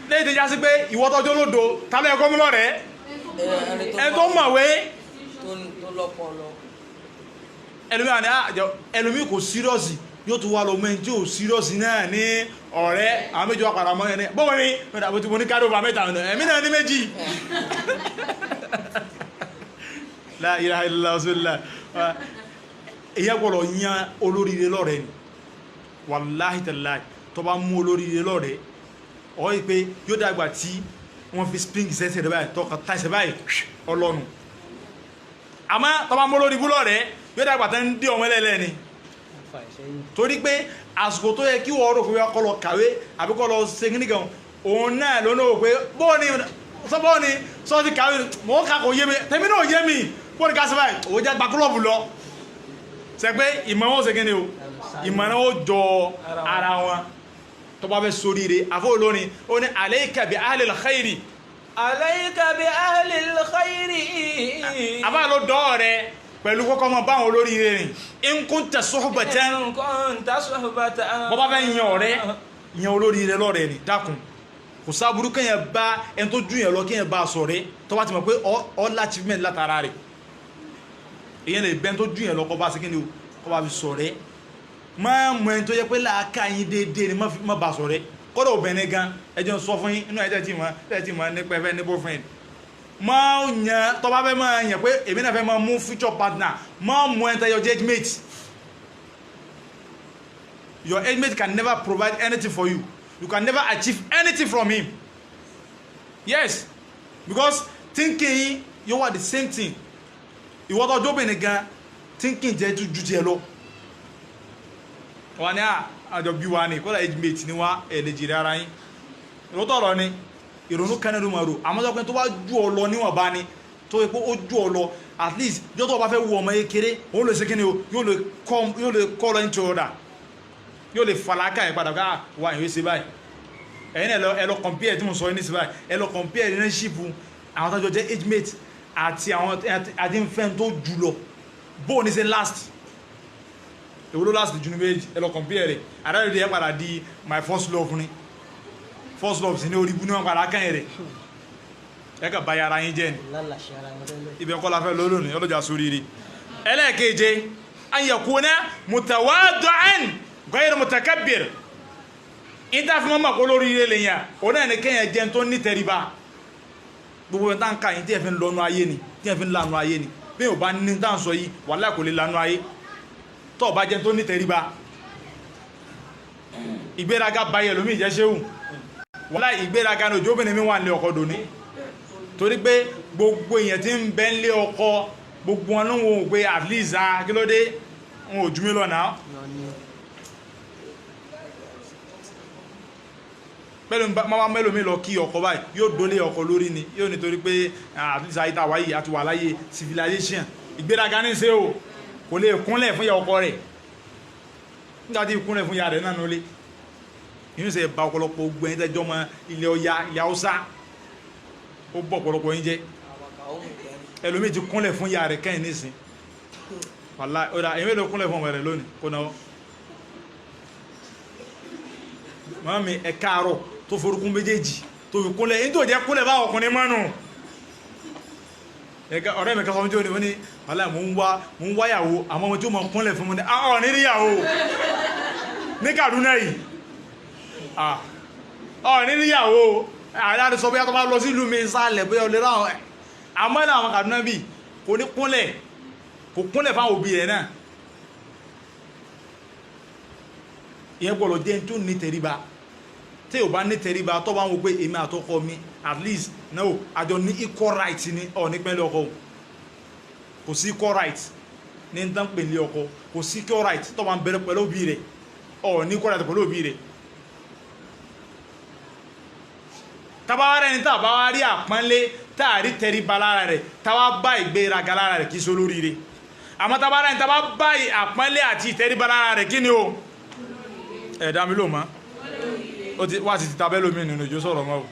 lẹ́yìn tó já sí pé ìwọ́tọ́jú olódo tálẹ́ ẹ̀kọ́ mú lọ́rẹ̀ẹ́ ẹni tó mọ̀wé tó lọ́pọlọ ẹlòmí kò sírọ́sì yóò tún wá lọ mẹ́rin tí ò sírọ́sì náà ní ọ̀rẹ́ àwọn méjì wá padà mọ́ ẹni bọ́wọ́ ní àbútí mo ní kádọ́bà mẹ́ta ẹ̀mí náà ní méjì la ilaha illallah rasulullah èyí gbọ́dọ̀ yan olóríire lọ́rẹ́ ni wàláhì tàláhì tó bá mú olóríire lọ́rẹ́ ọ̀ yìí pé yóò dàgbà tí wọ́n fi spring sẹ́sẹ̀ rẹ̀ báyìí tọ́ka táìsẹ̀ báyìí ọlọ́nu àmọ́ tó bá mú olórí búlọ̀ rẹ̀ yóò dàgbà tán ń dí ọmọ ẹlẹ́lẹ́ ni torí pé àsìkò tó yẹ kí wọ́n rò pé kọ́ lọ kàwé àbí kọ́ lọ segin nìkan òun náà lónà wò pé bọ́ọ̀ni sọ́ọ̀tì kàwé mọ́ ká kò yé mi tẹ̀mí náà yé mi bọ́ọ̀ni ká sẹ́fà òun jẹ́ gba kúlọ̀bù lọ sẹ pé ìmọ̀ wọn segin ni o ìmọ̀ náà ó jọ ara wọn tó bá fẹ́ soríire àfọ́ olórin ó ní alayka bi ahlil khairi alayka bi ahlil khairi àbá ló dọ́ rẹ pẹ̀lú kọ́kọ́ mọ́ báwọn olóríire rìn in kunta suhbatan bọ́ bá fẹ́ yan ọ̀rẹ́ yan olóríire lọ́rẹ̀ ni dákun kò sáburú kẹ́yàn bá ẹni tó jù yẹn lọ kẹ́yàn bá sọ̀rẹ́ tó bá ti mọ̀ pé all achievement látara rẹ̀ èyàn lè bẹ́ẹ̀ tó jù yẹn lọ kọ́ bá sí kí ni kọ́ bá fi sọ̀rẹ́ máa mọ ẹni tó yẹ pé láàká yín déédéé ni má bá sọ̀rẹ́ kọ́dọ̀ obìnrin gan ẹjọ́ sọ fún yín inú ẹ̀jẹ̀ tí mọ̀ nípa ẹ̀fẹ́ ní boyfriend máa yàn tó bá fẹ́ máa yàn pé èmi náà fẹ́ máa mú future partner máa mú ẹni tẹ́yọ age mate your age mate can never provide anything for you you can never achieve anything from him yes because thinking yín yóò wà the same thing ìwọ́tọ̀ ọjọ́ obìnrin gan thinking jẹ́ ju tiẹ̀ lọ wọ́n ní àjọ bí wa ní kọ́lá age mate ni wá ẹ̀lẹ́jì ara yín ìrọ́tọ̀ ọ̀rọ̀ ni ìrònú kẹ́nẹ́rù mọ̀rò àmọ́sọ́pẹ́ tó bá jù ọ lọ níwọ̀n bá ní tó yẹ pé ó jù ọ lọ at least jọ́ tó bá fẹ́ wo ọmọ kékeré òun lè ṣe kí ni o yóò lè call into order yóò lè falaka ẹ̀ padà káà wà ìwé sí báyìí ẹ̀yìn ẹ lọ compare tí mo sọ ní sí báyìí ẹ lọ compare relationship àwọn tó jọ jẹ́ age mate àti àwọn àti fẹ́m tó jù lọ bóò ní ṣe last èwo ló last jù ní méjì ẹ lọ compare rẹ̀ àdáyé ẹ padà di my first love ni first love sí ní orí ibú ní wọn padà kàn rẹ̀ ẹ kà báyà ara yín jẹ́ ni ibẹ̀ kọ́ la fẹ́ lọ́lọ́ ní ọlọ́jà sórí rí ẹlẹ́ẹ̀keje an yakuna mutawadu'an ghayr mutakabbir ìta fún mọ́mọ́ kó lórí ilé lè yàn ó náà ní kẹ́yàn jẹ́ tó ní tẹríba gbogbo ẹ̀ta ń ka yìí tí ẹ fi ń lọ́nu ayé ni tí ẹ fi ń lanu ayé ni bí o bá ní tá ń sọ yìí wàláhì kò lè lanu ayé tó bá jẹ́ tó ní tẹríba ìgbéraga bayẹ̀ lómi ìjẹ́ ṣéhùn wàláhì ìgbéraga ní ojú obìnrin mi wà ní ọkọ̀ dòní torí pé gbogbo èèyàn tí ń bẹ nílé ọkọ gbogbo wọn ló ń wò pé at least kí ló dé wọn ò jú mi lọ náà máa mẹ́lò mi lọ kí ọkọ báyìí yóò dólé ọkọ lórí ni yóò nítorí pé at least àyíká wáyé àti wà láyé civilization ìgbéraga ní ṣe o kò lè kúnlẹ̀ fún ìyá ọkọ rẹ̀ nígbà tí ìkúnlẹ̀ fún ìyá rẹ̀ náà lólé inú ṣe ba ọ̀pọ̀lọpọ̀ ogun ẹni tẹ́jọ́ mọ ilẹ̀ ọya ilẹ̀ haúsá ó bọ̀ ọ̀pọ̀lọpọ̀ yín jẹ́ ẹlòmíì ti kúnlẹ̀ fún ìyá rẹ̀ kẹ́yìn nísìn wàlá ọ̀dà èmi ló kúnlẹ̀ fún ọmọ rẹ̀ lónìí kó náà mọ́ mi ẹ káàárọ̀ tó forúkún méjèèjì tó fi kúnlẹ̀ yín tó jẹ́ kúnlẹ̀ bá ọkùnrin mọ́nù ọ̀rẹ́ mi kásán jẹ́ òní wàlá mò ń wáyàwó àmọ́ ọmọ tí ó mọ̀ kúnlẹ̀ fún mi ní ọ̀ níríyàwó ní Kaduna yìí níríyàwó àdáni sọ bí yàtọ̀ bá lọ sí ìlú mi sálẹ̀ bí ọlẹ́ ráhùn àmọ́ ní àwọn Kaduna bí kò ní kúnlẹ̀ fáwọn òbí rẹ̀ náà ìyẹn gbọ́dọ̀ jẹ́ tó ní tẹríba tí ò bá ní tẹríba tó bá ń wo pé èmi àtọkọ mi at least no àjọ ní equal right ní nípínlẹ̀ ọkọ kò sí equal right ní ń tán pèlè ọkọ kò sí equal right tó bá ń bẹ̀rẹ̀ pẹ̀lú òbí rẹ̀ ní equal right pẹ̀lú òbí rẹ̀ tabawarẹ ni tàbá wá rí àpọ́nlé tààrí tẹríba lára rẹ̀ tàbá bá ìgbéraga lára rẹ̀ kí so lórí rẹ̀ àmọ́ tabawarẹ ni tàbá bá àpọ́nlé àti ìtẹríba lára rẹ̀ kí ni o ẹ̀dá mi ló mọ́ wá sí ti tabẹ́ lómi nínú ìjó sọ̀rọ̀ mọ́ o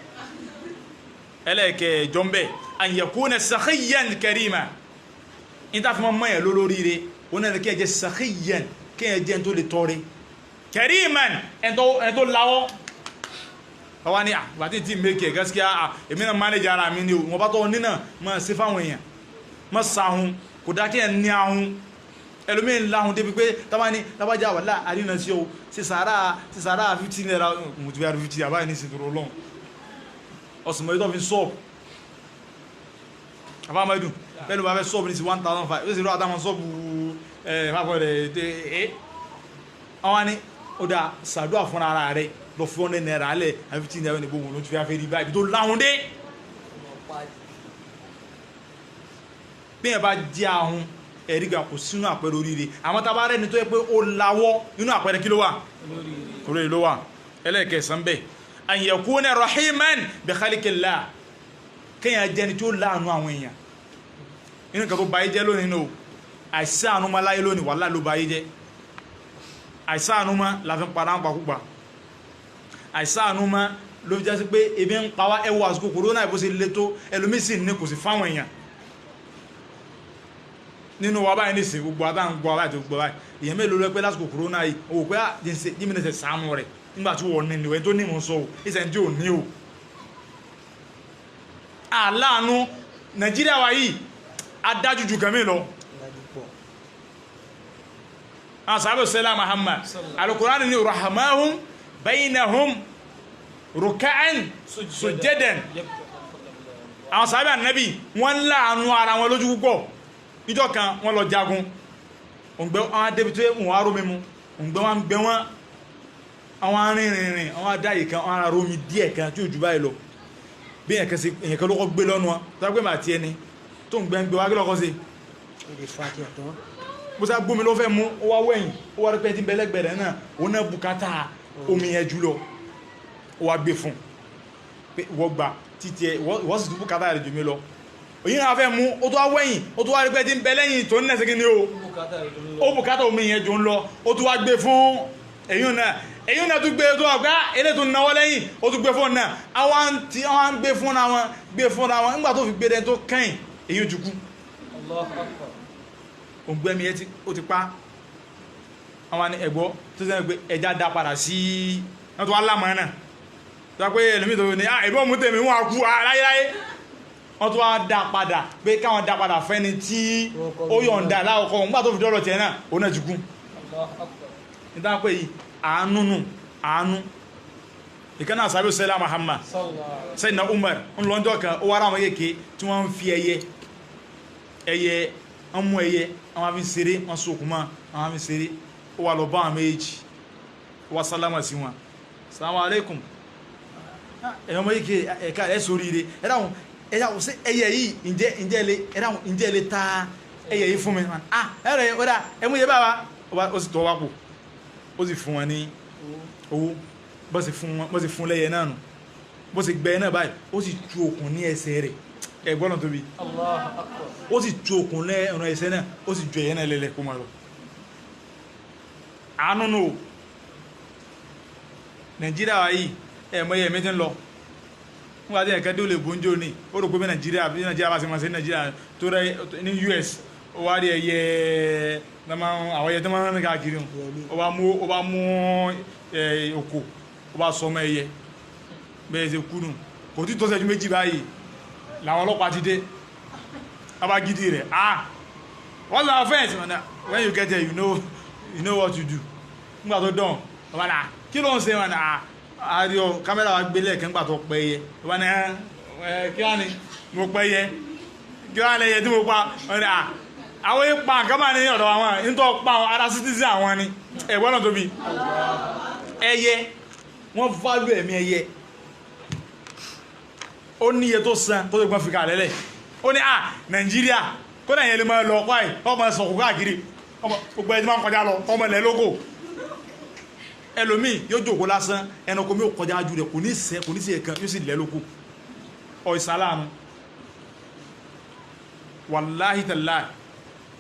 ẹlẹ́ẹ̀kẹ́ jọ́mbẹ́ an yakuna sakhiyan karima in ta fi mọ́ mọ́ ẹ̀ lórí rẹ̀ o náà kí ẹ jẹ́ sakhiyan kí ẹ jẹ́ tó lè tọrẹ kariman ẹ̀ tó láwọ́ ọwá ní àbátí tí mẹ́kẹ̀ gaskiya èmi náà manage ara mi ni o wọ́n bá tọ́ nínà mọ́ sí fáwọn èèyàn mọ́ sáhun kò dákẹ́ ẹ̀ ní ahun ẹlòmíín láhun débi pé tábájá wà láà àríná sí o sí sàárà 15 naira mùtúbí 50 àbáyé ní ìsìnkú ọlọ́run ọ̀sùnmọ̀ ìtọ́ fi sọ́ọ̀bù àbámẹ́dùn pẹ́lú bá fẹ́ sọ́ọ̀bù ní sí 1,500 ó sì rọ́ àtàwọn sọ́ọ̀bù fàfọ́ rẹ̀ àwọn ní ó dá sàdúà fún ara rẹ̀ lọ fún 100 naira alẹ́ 15 naira ní gbogbo ló ti fi afẹ́ rí báyìí tó láhun dé bí ẹ bá jẹ́ ahun ẹ̀rígà kò sínú àpẹẹrẹ oríire àmọ́ tá bá rẹ̀ ní tó yẹ pé ó láwọ́ nínú àpẹẹrẹ kí ló wà oríire ló wà ẹlẹ́ẹ̀kẹsàn bẹ́ẹ̀ an yakuna rahiman bi khalqillah kéèyàn jẹ́ni tí ó láàánú àwọn èèyàn inú nǹkan tó báyé jẹ́ lónìí nù àìsàánú má láyé lónìí wàhálà ló báyé jẹ́ àìsàánú má la fi ń padà ń pakúpa àìsàánú má ló fi jẹ́ sí pé ebi ń pa wá ẹwọ àsìkò kòrónà ìbó ṣe lé tó ẹlòmísì ní kò sí fáwọn èèyàn nínú wa báyìí nìsín gbogbo àtàwọn gbọ́ báyìí tó gbọ́ báyìí èèyàn mélòó lọ pé lásìkò kòrónà yìí òwò pé jímìnẹsẹ̀ sàánú rẹ̀ nígbà tí wọ́n ní ìwé tó ní ìmọ̀ sọ ìsẹ̀ tí ò ní o aláàánú Nàìjíríà wa yìí adájú ju kàmí lọ asahabu sallá Muhammad al-Qur'an ni rahmahum bainahum ruka'an sujjadan àwọn sàhábà Ànábì wọ́n láàánú ara wọn lójú púpọ̀ níjọ́ kan wọ́n lọ jagun òǹgbẹ́ àwọn adébító wọ́n aró mímú òǹgbẹ́ wọn gbẹ́ wọn àwọn arìnrìnrìn àwọn adáyè kan àwọn ará omi díẹ̀ kan tí ó jù báyìí lọ bí èyàn kan lọ́kọ́ gbé lọ́nu wọn tó gbé màá tí ẹni tó ń gbẹ́ wá gílọ́kọ́ sí bó sá gbómi ló fẹ́ mú ó wá wẹ̀yìn ó wá rẹpẹ́ tí bẹ́lẹ́gbẹ̀rẹ̀ náà ó náà bùkátà omi yẹn jù lọ ó wá gbé fún pé wọ́n gbà títí ẹ wọ́n sì tún bùkátà rẹ̀ jù mí lọ òyìn náà fẹ́ mú ó tó wá wẹ̀yìn ó tó wá rẹpẹ́ tí bẹ́lẹ́yìn tó ní ẹ̀sẹ̀ kí ni ó bùkátà omi yẹn jù ń lọ ó tó wá gbé fún èyí náà tún gbé tó ọ̀gá ilé tó náwọ́ lẹ́yìn ó tún gbé fún náà àwọn tí wọ́n gbé fún àwọn nígbà tó fi gbé dẹ tó kẹ́yìn èyí jùkú ògbẹ́mi ẹ ó ti pa àwọn ni ẹ̀gbọ́ tó sẹ́yìn pé ẹja dá padà sí wọ́n tó wá lámọ̀ náà tó wá pé ẹlòmí tó ní ìbọn mú tèmi wọ́n kú aláyéláyé wọ́n tó wá dá padà pé káwọn dá padà fẹ́ni tí ó yọ̀ǹda láwọ́kọ́ nígbà tó fi dọ́rọ̀ tiẹ̀ náà ó náà jùkú nígbà pé yìí àánú ìkan náà sàbí sẹ́lá Muhammad sẹ́yìn náà Umar ń lọ́jọ́ kan ó wá ráwọn yéèké tí wọ́n ń fi ẹyẹ wọ́n mú ẹyẹ àwọn afi ṣeré wọ́n sókùn mọ́ àwọn afi ṣeré ó wà lọ bá àwọn méjì ó wá sálámà sí wọn salamu alaikum ẹ̀yọ́ mọ́ yéèké ẹ̀ka ẹ̀ sórí rẹ̀ ẹ̀dáhùn ẹ̀yà kò sí ẹyẹ yìí ǹjẹ́ lè ta ẹyẹ yìí fún mi ẹ̀rẹ̀ ọ̀dà ẹmú yẹ bá wa ó sì tọ́ wá pò ó sì fún wọn ní owó bó sì fún lẹ́yẹ náà nù bó sì gbẹ náà báyìí ó sì tú okùn ní ẹsẹ̀ rẹ̀ ẹ̀gbọ́n tóbi ó sì tú okùn lẹ́ẹ̀rọ ẹsẹ̀ náà ó sì ju ẹ̀yẹ náà lẹ́lẹ̀ kó máa lọ àánú nù Nàìjíríà wa yìí ẹ̀mọ́ yẹ̀ mẹ́tí ń lọ nígbà tí ẹ̀kẹ́ tó lè gbóúnjó ní ó rò pé bí Nàìjíríà bá ṣe máa ṣe Nàìjíríà tó rẹ ní US ó wá rí ẹyẹ àwọn ẹyẹ tó máa ń rìn káàkiri ó bá mú òkò ó bá sọmọ ẹyẹ bẹ́ẹ̀ ṣe kú nù kò tí tó ṣẹ́jú méjì báyìí làwọn ọlọ́pàá ti dé abá gidi rẹ̀ what's the offense when you get there you know what to do nígbà tó dán ọba náà kí ló ń ṣe wọn àríọ kámẹ́rà wa gbélé ẹ̀kẹ́ ńgbà tó pẹ́ yẹ ọba náà kí wá ní mo pẹ́ yẹ kí wá lẹ́yẹ tí mo pa ọ̀rẹ́ àwọn ipa nǹkan máa ní ọ̀dọ̀ àwọn nítorí pa àwọn ará citizen àwọn ni ẹ̀gbọ́n náà tóbi ẹyẹ wọ́n value ẹ̀mí ẹyẹ ó ní iye tó san tó tó gbọ́n fi kà lẹ́lẹ̀ ó ní Nàìjíríà kó náà yẹn lè máa lọ ọ̀pá ẹ̀ ọmọ ẹ̀sọ̀kù káàkiri gbogbo ẹni máa ń kọjá lọ ọmọ ilẹ̀ lóko ẹlòmíì yóò jòkó lásán ẹnukọ mi ò kọjá ju rẹ̀ kò ní sí ẹ̀kan yóò sì lẹ́ lóko ọ̀ ìsàlámù wàláhì tàláì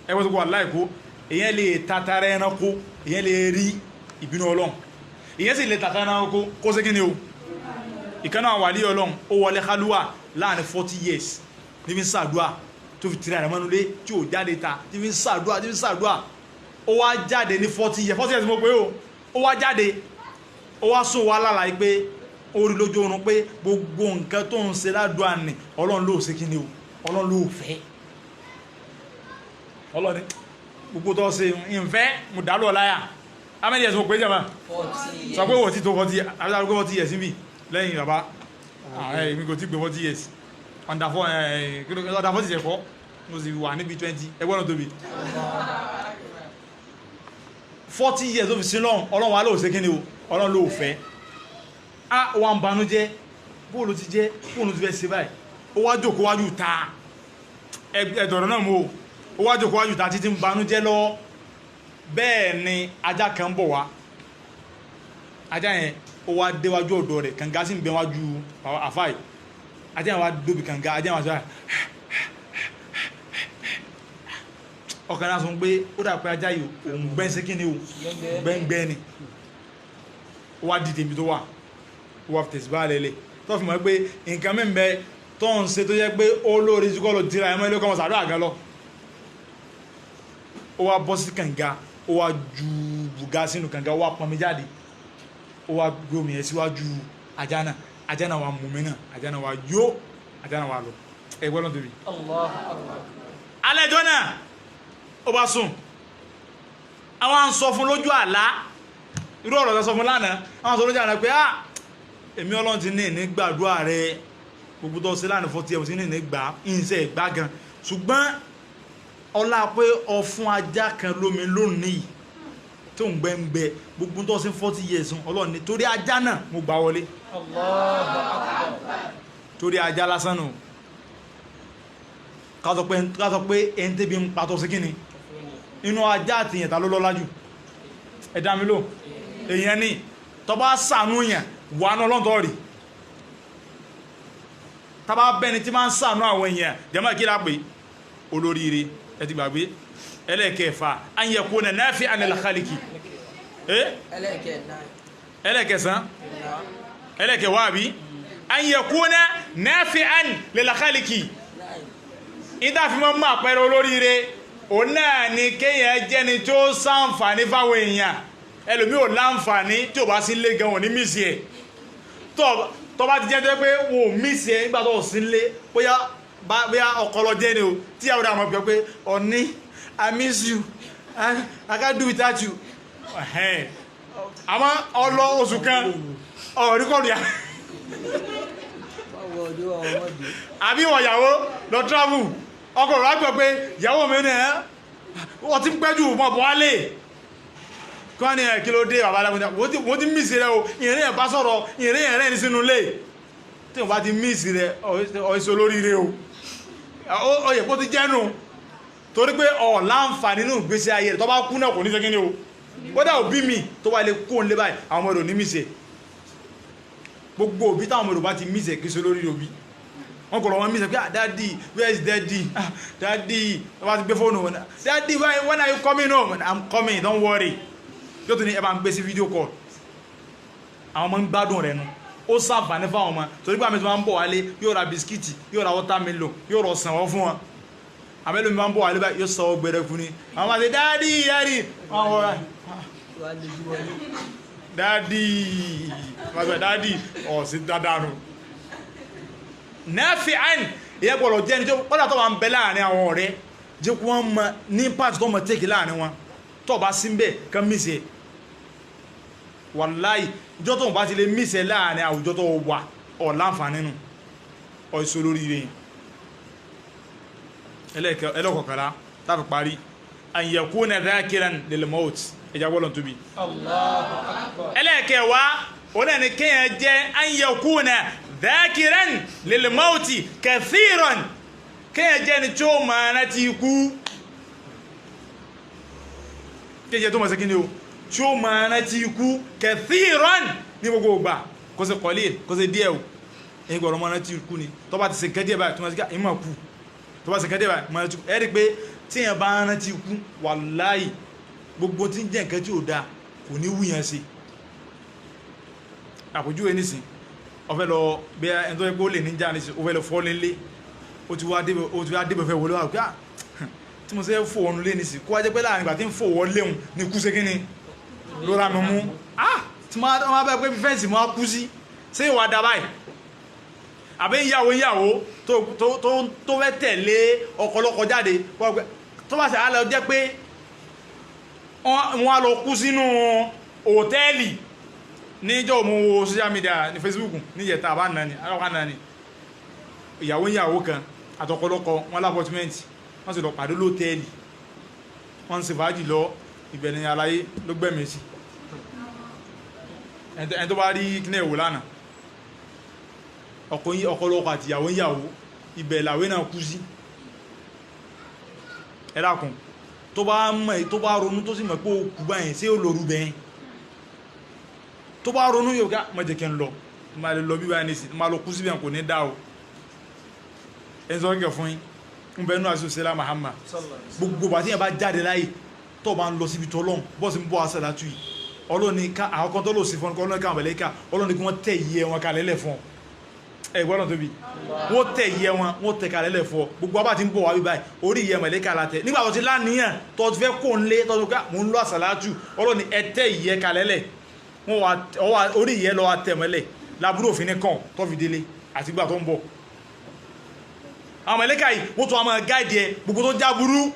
ẹwọ́n tó kọ́ wàláhì kó èyàn lè tàtàrà ẹranko èyàn lè rí ìbínú Ọlọ́run èyàn sì lè tàtàrà ẹranko kó sí kí ni o ìkaná àwàlí Ọlọ́run ó wọlé kálúwà láàrin 40 years níbi sàdúà tó fi tìrà ìrànmọ́nú lé tí ó jáde ta níbi sàdúà ó wá jáde ní 40 years mo pé ó wá jáde ó wá sún wá lálàá pé ó rí lójú oorun pé gbogbo nǹkan tó ń ṣe ládùá ní Ọlọ́run ló ṣe kí ni o Ọlọ́run ló fẹ́ Ọlọ́run gbogbo tó ṣe ìfẹ́ mú dálọ́ láyà amẹ́díẹ̀ sọ pé jẹ́mà sọ pé wọ́n tí tó 40 years níbi lẹ́yìn bàbá èmi kò tí gbé 40 years under 40 ẹ̀kọ́ mo sì wà níbi 20 ẹgbọ́n náà tóbi 40 years ó fi sí lọ́run Ọlọ́run wà lóò ṣe kí ni o Ọlọ́run lóò fẹ́ wà ń banújẹ́ bóòlù ti jẹ́ bóòlù ti fẹ́ ṣe báyìí ó wá jókòó wájú ta ẹ̀dọ̀rọ̀ náà mú ó wá jókòó wájú ta títí ń banújẹ́ lọ bẹ́ẹ̀ ni ajá kan bọ̀ wá ajá yẹn ó wá déwájú ọ̀dọ̀ rẹ̀ kànga sí ń bẹ wájú àfáì ajá yẹn wá dóbi kànga ajá yẹn wá sọ ọkàn náà sọ pé ó dà pé ajá yìí òun gbẹ́ sí kíni o gbẹ́ngbẹ́ ni ó wá dìde ibi tó wà ó wá tẹ̀sí bá lẹ́lẹ̀ tó fi mọ̀ pé nǹkan mí bẹ tó ń ṣe tó yẹ pé ó lórí jùkọ́ lọ tira ẹmọ́ ilé kọmọ sàdọ́ àgá lọ ó wá bọ́ sí kànga ó wá ju bùgá sínú kànga ó wá pọnmi jáde ó wá gbé omi ẹ̀ síwájú ajá náà wá mú mi náà ajá náà wá yó ajá náà wá lọ ẹgbẹ́ lọ́n tóbi alẹ́ ẹjọ́ náà ó bá sùn àwọn à ń sọ fún lójú àlá irú ọ̀rọ̀ tó sọ fún lánàá àwọn sọ lójú àlá pé èmi Ọlọ́run ti ní gbàdúrà rẹ gbogbo tó ṣe láàrin 40 years ní gbà ìṣe ìgbà gan ṣùgbọ́n ọlá pé ọfún ajá kan lómi lónìí tó ń gbẹ́ngbẹ́ gbogbo tó ṣe 40 years Ọlọ́run ní torí ajá náà mo gbà wọlé torí ajá lásán nù ká sọ pé ẹni tẹ́bi ń pàtó sí kíni inú ajá àti ìyẹ̀ta ló lọ́lá jù ẹ̀dá mi lò èyàn ní tọba ṣàánú yẹn wà náà lọ́ntọ́ rí tàbá bẹni tí máa ń ṣàánú àwọn èèyàn jẹ́mọ́ kí lápé olóríire ẹ ti gbàgbé ẹlẹ́ẹ̀kẹfà an yakuna nafi'an lil khaliqi ẹlẹ́ẹ̀kẹsàn ẹlẹ́ẹ̀kẹwà bí an yakuna nafi'an lil khaliqi ìdáfi mọ́ máa pẹ̀rọ olóríire òun náà ni kéèyàn jẹ́ni tí ó ṣàǹfààní fáwọn èèyàn ẹlòmí ò láǹfààní tí ò bá sí lé gan wọn ní mísì ẹ̀ tó bá ti jẹ́ pé wọn ò mísì ẹ̀ nígbà tó ò sí lé bóyá ọkọlọ jẹ́ ni o tí àwọn àwọn ọmọ pé ọ̀ní I miss you I can't do without you àmọ́ ọlọ oṣù kan ọ̀ríkọ̀rì àbí wọ̀ ìyàwó lọ travel ọkọ̀ rẹ̀ gbọ́ pé ìyàwó mi ní wọ́n ti ń pẹ́jù mọ́ bọ́ wálé kọ́ ní kí ló dé bàbá alágbóná wọ́n ti mísì rẹ̀ o ìrìn ẹ̀ bá sọ̀rọ̀ ìrìn ẹ̀rẹ́ ní sínú lé tí wọ́n bá ti míìsì rẹ̀ ọ̀ẹ́sọ lórí rẹ̀ o ọ̀yẹ̀ kó ti jẹ́nu torí pé láǹfààní nínú ìgbésí ayé rẹ̀ tó bá kú náà kò ní ṣe kíní o kódà òbí mi tó wà lè kó ń lé báyìí àwọn ọmọ rẹ̀ ò ní míìsì gbogbo òbí táwọn ọmọ rẹ̀ bá ti míìsì kí so lórí òbí wọ́n kọ̀ lọ́wọ́ míìsì pé daddy where is daddy daddy wọ́n bá ti gbé fóònù wọn daddy when are you coming home I'm coming don't worry yóò tún ní ẹ bá ń gbé sí fídíò call àwọn ọmọ ń gbádùn rẹ̀ nu ó sàǹfààní fáwọn ọmọ torí pé àmì tó máa ń bọ̀ wálé yóò ra bisikíìtì yóò ra watermelon yóò rọ sànwọ́ fún wọn àmì ẹlòmí máa ń bọ̀ wálé báyìí yóò sọ gbẹrẹ fún ni àwọn máa ṣe dáàdì yẹ́rì dáàdì ọ̀sìn dáadáa nù. nẹ́ẹ̀fì àìn ìyẹn gbọ́dọ̀ jẹ́ ní tó kọ́dà tó máa ń bẹ láàrin àwọn ọ̀rẹ́ jẹ́ kó wọ́n mọ ní pàtó tó mọ tẹ́kì láàrin wọn tó bá sí ń bẹ̀ kán mísì ẹ̀ wàláì ìjọ tó ń bá ti lè mísẹ̀ láàrin àwùjọ tó wà ọ̀láǹfààní nù ọ̀ìsọ lórí rẹ̀ ẹlẹ́kọ̀ọ́kọ̀lá tàbí parí an yakuna dhakiran lil maut ẹjà wọ́lọ̀ tóbi ẹlẹ́kẹ̀ẹ́wá oní ẹni kíyàn jẹ́ an yakuna dhakiran lil maut kathiran kíyàn jẹ́ ni tí ó máa rántí ikú kíyàn tó máa sí kí ni o tí ó máa rántí ikú kathiran ní gbogbo ògbà kó ṣe qalil kó ṣe díẹ̀ o ẹ̀yìn gbọ́dọ̀ máa rántí ikú ni tó bá ti ṣe kẹ́díẹ̀ báyìí tó máa ṣe ká ìmọ̀ kú tó bá ṣe kẹ́díẹ̀ báyìí máa rántí ikú ẹ̀rí pé tí èèyàn bá rántí ikú wàláhì gbogbo tí ń jẹ́ nǹkan tí ò dáa kò ní wúyàn sí àpòjúwe nísìn ọ̀fẹ́ lọ bí ẹni tó yẹ kó lè ní já nísìn ó fẹ́ lọ fọ́ nílé ó ti wá débẹ̀ fẹ́ wọlé wà pé tí mo ṣe fò wọnú lé nísìn kó wá jẹ́ pé láàrin ìgbà tí ń fò wọlé òun ní kú ṣe kí ni lóra mi mú tí wọ́n bá pẹ́ bí fẹ́ǹsì mọ́ kú sí ṣé ìwà dá báyìí àbí ìyàwó tó fẹ́ tẹ̀lé ọkọlọ́kọ jáde tó bá ṣe á lọ jẹ́ pé wọ́n á lọ kú sínú hòtẹ́ẹ̀lì níjọ́ mo wo social media ní Facebook ní ìyẹ̀ta àbá nàní alọ́kà nàní ìyàwó kan àtọkọlọ́kọ wọn lápọ̀tímẹ́ǹtì wọ́n sì lọ pàdé lótẹ́ẹ̀lì wọ́n sì fàájì lọ ìbẹ̀rẹ̀ aláyé ló gbẹ̀mí sí ẹni tó bá rí kíní ẹ̀wò lánàá ọkọlọ́kọ àti ìyàwó ibẹ̀ làwé náà kú sí ẹ̀dàkùn tó bá ronú tó sì mọ̀ pé ó kú báyìí sí ó lòrú bẹ́ẹ̀ tó bá ronú yóò ká mọ̀jẹ̀ kẹ́ ń lọ ma lè lọ bí báyìí nìsí ma lọ kú sí bẹ́ẹ̀ kò ní dá o ẹni sọ kẹ́ fún yín ń bẹ́ẹ̀ nú àti òṣèlá Muhammad gbogbo bàtí yẹn bá jáde láyé tó bá ń lọ síbi tọ́lọ́n bọ́ọ̀sì ń bọ́ àṣàlátù yìí ọlọ́ni ká àwọn kan tó lò sí fún ọ ọlọ́ni káwọn bẹ̀lẹ́ ká ọlọ́ni kí wọ́n tẹ̀ yẹ wọn kalẹ̀ lẹ̀ fún ọ ẹ gbọ́dọ̀ tóbi wọ́n tẹ̀ yẹ wọn wọ́n tẹ̀ kalẹ̀ lẹ̀ fún ọ gbogbo abá ti ń bọ̀ wá bíbáyìí orí ìyẹ mẹ̀lẹ́kà látẹ̀ nígbà tó ti láníyàn tó ti fẹ́ kó ń lé tó ti ká mò ń lọ àṣàlátù ọlọ́ni ẹ tẹ̀ yẹ kalẹ̀ lẹ̀ wọ́n wá orí ìyẹ lọ wa tẹ̀ mọ́lẹ̀ lábúrò òfin ní kàn tó fi délé àti gbà tó ń bọ̀ àwọn mẹ̀lẹ́kà yìí wọ́n tún wá máa gáìdì ẹ gbogbo tó já burú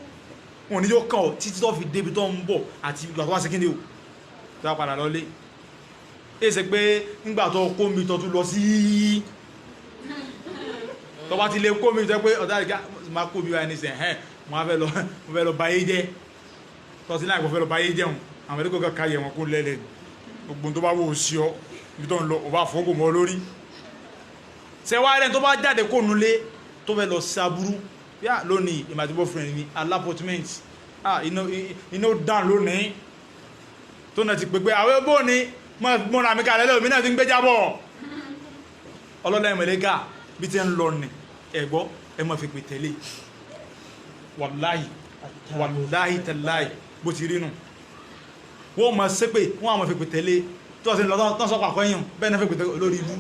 wọn ni yóò kàn ọ títí tó fi débi tó ń bọ̀ àti ìgbà tó wá sí kíni o tó wá padà lọlé èsè pé nígbà tó kó mi tó tún lọ sí tó bá ti lè kó mi tó pé ọ̀dá ìgbà máa kó mi wá ní sẹ̀ ẹ̀ mo fẹ́ lọ báyé jẹ́ tó sí láì kó fẹ́ lọ báyé jẹun àwọn ẹ̀dẹ́gbẹ́ kan káyẹ̀ wọn kó lẹ́lẹ̀ gbogbo tó bá wò ó sí ọ ibi tó ń lọ ò bá fọ́gò mọ́ lórí sẹ́wá rẹ̀ tó bá jáde kó nulé tó fẹ́ lọ sábúrú yá lónìí ìmàtíbọ̀ friend ni alápọ̀tímẹ́ǹt iná dán lónìí tó náà ti pèpè àwọn ẹgbó ní mọ́ra mi kàlẹ́lẹ́ òmìnà tí ń gbé jábọ̀ ọlọ́lá ìmọ̀lẹ́gà bí tí ń lọ ní ẹ̀gbọ́ ẹmọ̀ fi pè tẹ́lẹ̀ wàláhì tàláhì bó ti rínú wọ́n mọ̀ sí pé wọ́n àmọ̀ fi pè tẹ́lẹ̀ tó ọ̀sẹ̀ lọ́tọ́ tán sọ́pàá kọ́yìn bẹ́ẹ̀ náà fi pè tẹ́lẹ̀ olórí ibú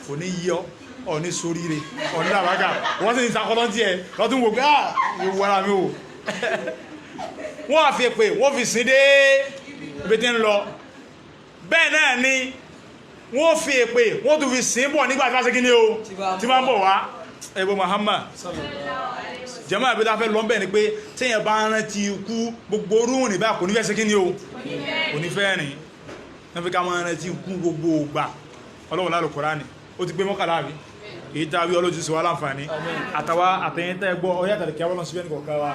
kò ní yíọ́ ọ̀ní soríire ọ̀ní làwágà wọ́n sì ní sàkọ́lọ́ tí ẹ lọ́tún wò gbá ìwọ̀ra mi ò wọ́n àfi pé wọ́n fi sín dé ibi tí ń lọ bẹ́ẹ̀ náà ni wọ́n fi pé wọ́n tún fi sín bọ̀ nígbà tí wọ́n ṣe kí ni o tí wọ́n bọ̀ wá ẹ̀bọ̀ Muhammad jẹ́mọ́ àbí dáfẹ́ lọ bẹ́ẹ̀ ni pé tíyẹn bá rántí ikú gbogbo orú rìn bá kò ní fẹ́ ṣe kí ni o kò ní fẹ́ rìn wọ́n fi ká máa rántí ikú gbogbo ògbà Ọlọ́run lálù Kùránì ó ti pé mọ́kànlá àbí èyí tàbí ọlójú sí wá láǹfààní àtàwà àtẹ̀yìntẹ́ gbọ́ ọyá tàbí kí a wọ́n lọ sí bẹ́ẹ̀ ní kọ̀ọ̀kan wa